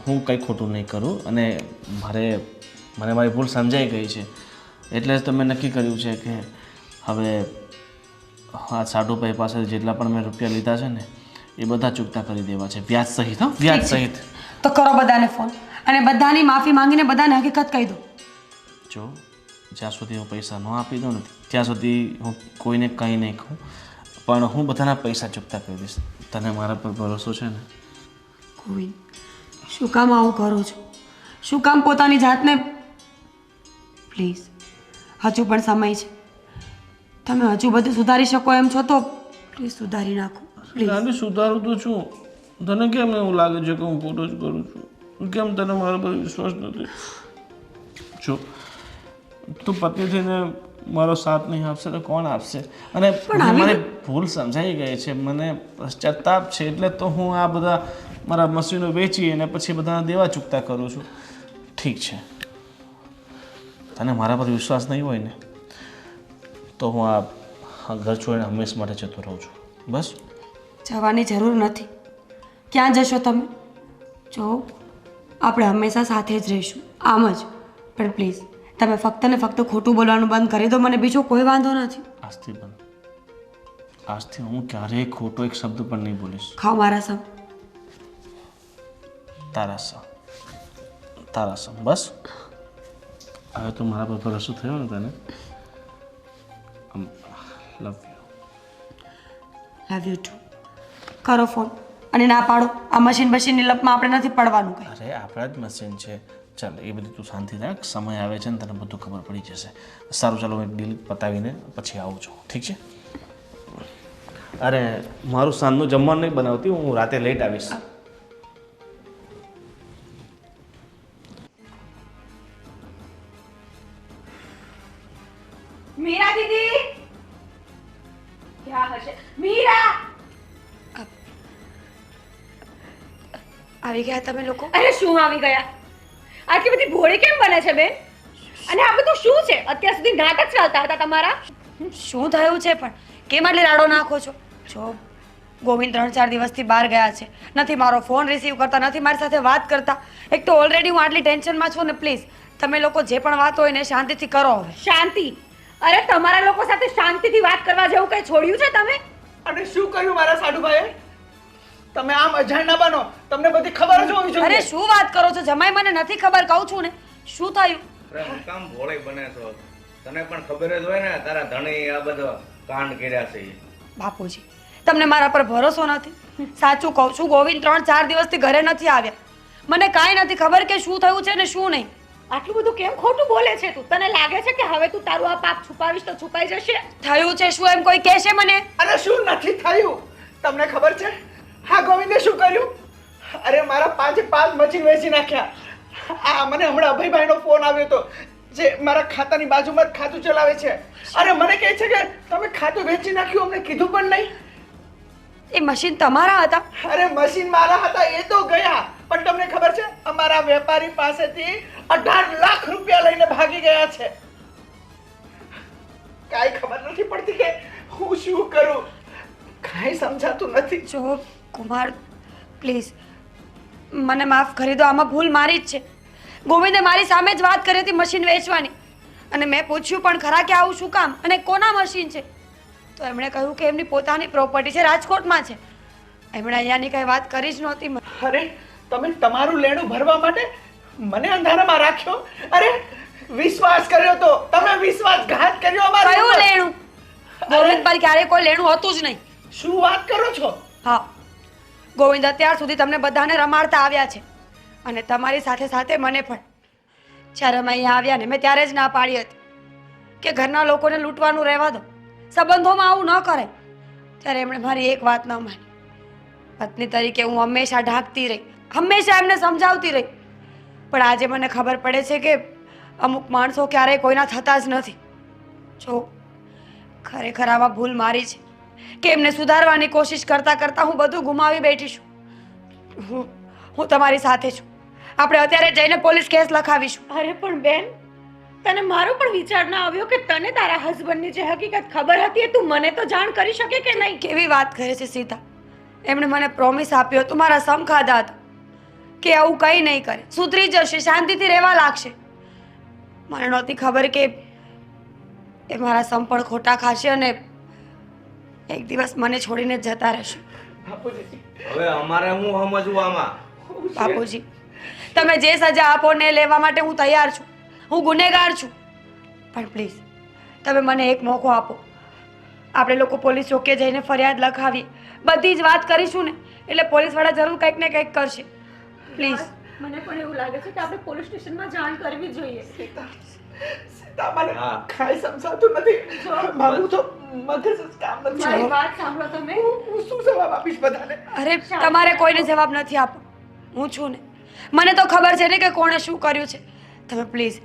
હું કંઈ ખોટું નહીં કરું અને મને મારી ભૂલ સમજાઈ ગઈ છે એટલે જ તો મેં નક્કી કર્યું છે કે હવે આ સાડુભાઈ પાસે જેટલા પણ મેં રૂપિયા લીધા છે ને એ બધા ચૂકતા કરી દેવા છે, વ્યાજ સહિત. હા, વ્યાજ સહિત. તો કરો બધાને ફોન અને બધાની માફી માંગીને બધાને હકીકત કહી દો. જો જ્યાં સુધી હું પૈસા ન આપી દઉં ને ત્યાં સુધી હું કોઈને કંઈ નહીં કહું, પણ હું બધાના પૈસા ચૂકતા કરી દઈશ. તને મારા પર ભરોસો છે ને? ગોવિંદ, શું કામ આવું કરો છો? શું કામ પોતાની જાતને? પ્લીઝ, હજુ પણ સમય છે. તમે હજુ બધું સુધારી શકો એમ છો તો પ્લીઝ સુધારી નાખો. પ્લીઝ. સુધારું તો છું. તને કેમ એવું લાગે છે કે હું ખોટો જ કરું છું? કેમ તને મારા પર વિશ્વાસ નથી? જો તું પત્ની થઈને મારો સાથ નહીં આપશે તો કોણ આપશે? અને મારી ભૂલ સમજાઈ ગઈ છે, મને પશ્ચાતાપ છે, એટલે તો હું આ બધા મારા મશીનો વેચી અને પછી બધાના દેવા ચૂકતા કરું છું. ઠીક છે, તને મારા પર વિશ્વાસ નહીં હોય ને તો હું આ ઘર છોડીને હંમેશ માટે જતો રહું છું. બસ. જવાની જરૂર નથી. ક્યાં જશો તમે? જો આપણે હંમેશા સાથે જ રહીશું આમ જ. પણ પ્લીઝ તમે ફક્ત ને ફક્ત ખોટું બોલવાનું બંધ કરી દો. મને બીજો કોઈ વાંધો નથી. આજથી હું ક્યારેય ખોટો એક શબ્દ પણ નહીં બોલીશ. ખાઓ મારા સમ. તારા સમ. બસ. હવે તો મારા પર ભરોસો થયો ને તને? Love you too. કરો ફોન અને ના પાડો. આ મશીનની લપમાં આપણે નથી પડવાનું કંઈ. અરે આપણા જ મશીન છે. ચાલ એ બધી તું શાંતિ રાખ. સમય આવે છે ને તને બધું ખબર પડી જશે. સારું, ચાલો હું ડીલ પતાવીને પછી આવું છું. ઠીક છે? અરે મારું સાંજનું જમવાનું નહીં બનાવતી, હું રાતે લેટ આવીશ. મીરા દીદી ક્યાં હશે? મીરા આવી ગયા તમે લોકો? અરે શું આવી ગયા? આટલી બધી ભોળી કેમ બને છે બેન? અને આ બધું શું છે? અત્યાર સુધી નાટક ચાલતા હતા તમારા. શું થયું છે પણ? કેમ આટલી રાડો નાખો છો? જો ગોવિંદ 3-4 દિવસથી બહાર ગયા છે, નથી મારો ફોન રિસીવ કરતા, નથી મારી સાથે વાત કરતા. એક તો ઓલરેડી હું આટલી ટેન્શનમાં છું ને. પ્લીઝ તમે લોકો જે પણ વાત હોય ને શાંતિથી કરો. હવે શાંતિ? અરે તમારા લોકો સાથે શાંતિથી વાત કરવા જેવું કઈ છોડ્યું છે તમે? અને શું કર્યું મારા સાડુભાઈએ? તમે આમ અજાણ ના બનો, તમને બધી ખબર જ હોવી જોઈએ. અરે શું વાત કરો છો જમાઈ? મને નથી ખબર, કહું છું ને. શું થયું? હું કામ ભોળી બને છો? તને પણ ખબર જ હોય ને તારા ધણી આ બધો કાંડ કર્યા છે. બાપુજી, તમને મારા પર ભરોસો નથી? સાચું કહું છું, ગોવિંદ 3-4 દિવસથી ઘરે નથી આવ્યા. મને કાંઈ નથી ખબર કે શું થયું છે ને શું નહીં. આટલું બધું કેમ ખોટું બોલે છે તું? તને લાગે છે કે હવે તું તારું આ પાપ છુપાવીશ તો છુપાઈ જશે? થયું છે શું એમ કોઈ કહેશે મને? અરે શું નથી થયું? તમને ખબર છે હા ગોવિંદે શું કર્યું? અરે મારા 5 મશીન વેચી નાખ્યા. આ મને હમણાં અભયભાઈનો ફોન આવ્યો હતો, જે મારા ખાતાની બાજુમાં જ ખાતું ચલાવે છે. અરે મને કહે છે કે તમે ખાતું વેચી નાખ્યું, અમને કીધું પણ નહીં. એ મશીન તમારા હતા? અરે મશીન મારા હતા એ તો ગયા, પણ તમને ખબર છે અમારા વેપારી પાસેથી 18 લાખ રૂપિયા લઈને ભાગી ગયા છે. કાંઈ ખબર નથી પડતી કે હું શું કરું, કાંઈ સમજાતું નથી. જો કુમાર પ્લીઝ મને માફ કરી દો. આમાં ભૂલ મારી જ છે. ગોવિંદે મારી સામે જ વાત કરી હતી મશીન વેચવાની, અને મેં પૂછ્યું પણ ખરા કે આવું શું કામ અને કોના મશીન છે? તો એમણે કહ્યું કે એમની પોતાની પ્રોપર્ટી છે, રાજકોટમાં છે. એમણે અહીંયાની કઈ વાત કરી જ નહોતી. અરે તમે તમારું લેણું ભરવા માટે મને અંધારામાં રાખ્યો. અરે વિશ્વાસ કર્યો તો તમે વિશ્વાસઘાત કર્યો અમારો. કયું લેણું? ગોવિંદ પર ક્યારે કોઈ લેણું હતું જ નહીં. શું વાત કરો છો? હા, ગોવિંદ અત્યાર સુધી તમને બધાને રમાડતા આવ્યા છે, અને તમારી સાથે સાથે મને પણ. જ્યારે અમે અહીંયા આવ્યા ને મેં ત્યારે જ ના પાડી હતી કે ઘરના લોકોને લૂંટવાનું રહેવા દો, સંબંધોમાં આવું ન કરે. ત્યારે એમણે મારી એક વાત ન માની. પત્ની તરીકે હું હંમેશા ઢાંકતી રહી, હંમેશા એમને સમજાવતી રહી. પણ આજે મને ખબર પડે છે કે અમુક માણસો ક્યારેય કોઈના થતા જ નથી. જો ખરેખર આમાં ભૂલ મારી છે. કે એમને સુધારવાની કોશિશ કરતાં કરતાં હું બધું ગુમાવી બેઠી છું. હું તમારી સાથે છું. આપણે અત્યારે જઈને પોલીસ કેસ લખાવીશું. અરે પણ બેન, તને મારો પણ વિચાર ના આવ્યો કે તને તારા હસબન્ડની જે હકીકત ખબર હતી એ તું મને તો જાણ કરી શકે કે નહીં? કેવી વાત કરે છે સીતા. એમણે મને પ્રોમિસ આપ્યો હતું, મારા સમ ખાધા હતા કે આવું કંઈ નહીં કરે, સુધરી જશે, શાંતિથી રહેવા લાગશે. મને નહોતી ખબર કે એ મારા સમ પણ ખોટા ખાશે અને એક દિવસ મને છોડીને જતા રહેશે. હવે અમારે હું સમજવું આમાં? બાપુજી, તમે જે સજા આપો ને એ લેવા માટે હું તૈયાર છું. હું ગુનેગાર છું, પણ પ્લીઝ તમે મને એક મોકો આપો. આપણે લોકો પોલીસ ચોકે જઈને ફરિયાદ લખાવીએ, બધી જ વાત કરીશું ને એટલે પોલીસવાળા જરૂર કંઈક ને કંઈક કરશે. પ્લીઝ. મને પણ એવું લાગે છે કે આપણે પોલીસ સ્ટેશનમાં જાણ કરવી જોઈએ. સીતા, મને હા. કાંઈ સમજાતું નથી. મારું તો મગજ જ કામ નથી. મારી વાત સાંભળો તમે. હું શું જવાબ આપીશ બધાને? અરે તમારે કોઈને જવાબ નથી આપો. હું છું ને, મને તો ખબર છે ને કે કોણે શું કર્યું છે. તમે પ્લીઝ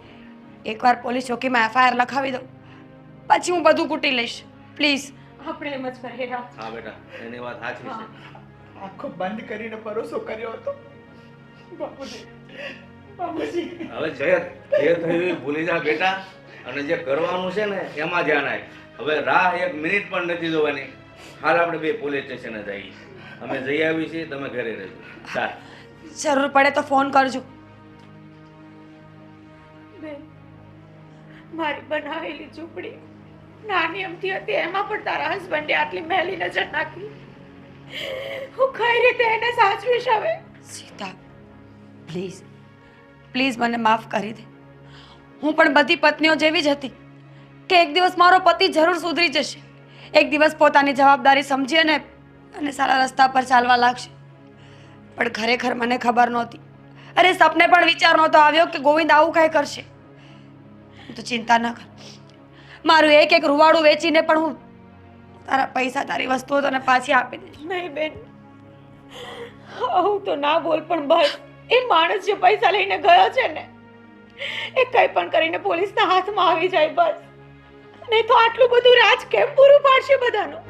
એકવાર પોલીસ ચોકીમાં FIR લખાવી દો, પછી હું બધું કૂટી લઈશ. પ્લીઝ. આપણે એમ જ કરીએ રાજ. હા બેટા, એની વાત સાચી છે. આંખો બંધ કરીને ભરોસો કર્યો હતો. બાપુજી, બાપુજી. હવે જે થયું એ ભૂલી જા બેટા, અને જે કરવાનું છે ને એમાં ધ્યાન આપ. હવે રાહ એક મિનિટ પણ નથી જોવાની. હાલ આપણે બે પોલીસ સ્ટેશને જઈએ. અમે જઈ આવી છીએ, તમે ઘરે રહેજો. ચાલ. જરૂર પડે તો ફોન કરજો. બેન, મારી બનાવેલી ઝૂંપડી નાની અમથી હતી, એમાં પણ તારા હસબન્ડે આટલી મેલી નજર નાખી. હું કઈ રીતે એને સાચવીશ હવે? સીતા, પ્લીઝ પ્લીઝ મને માફ કરી દે. હું પણ બધી પત્નીઓ જેવી જ હતી કે એક દિવસ મારો પતિ જરૂર સુધરી જશે, એક દિવસ પોતાની જવાબદારી સમજી અને સારા રસ્તા પર ચાલવા લાગશે. પણ ખરેખર મને ખબર નહોતી, અરે સપને પણ વિચાર નહોતો આવ્યો કે ગોવિંદ આવું કાંઈ કરશે. તો ચિંતા ન કર, મારું એક એક રૂવાડું વેચીને પણ હું તારા પૈસા, તારી વસ્તુઓ તને પાછી આપી દઈશ. નહીં બેન, આવું તો ના બોલ, પણ બસ એ માણસ જે પૈસા લઈને ગયો છે ને એ કંઈ પણ કરીને પોલીસના હાથમાં આવી જાય બસ. નહીં તો આટલું બધું રાજ કેમ પૂરું પાડશે બધાનું?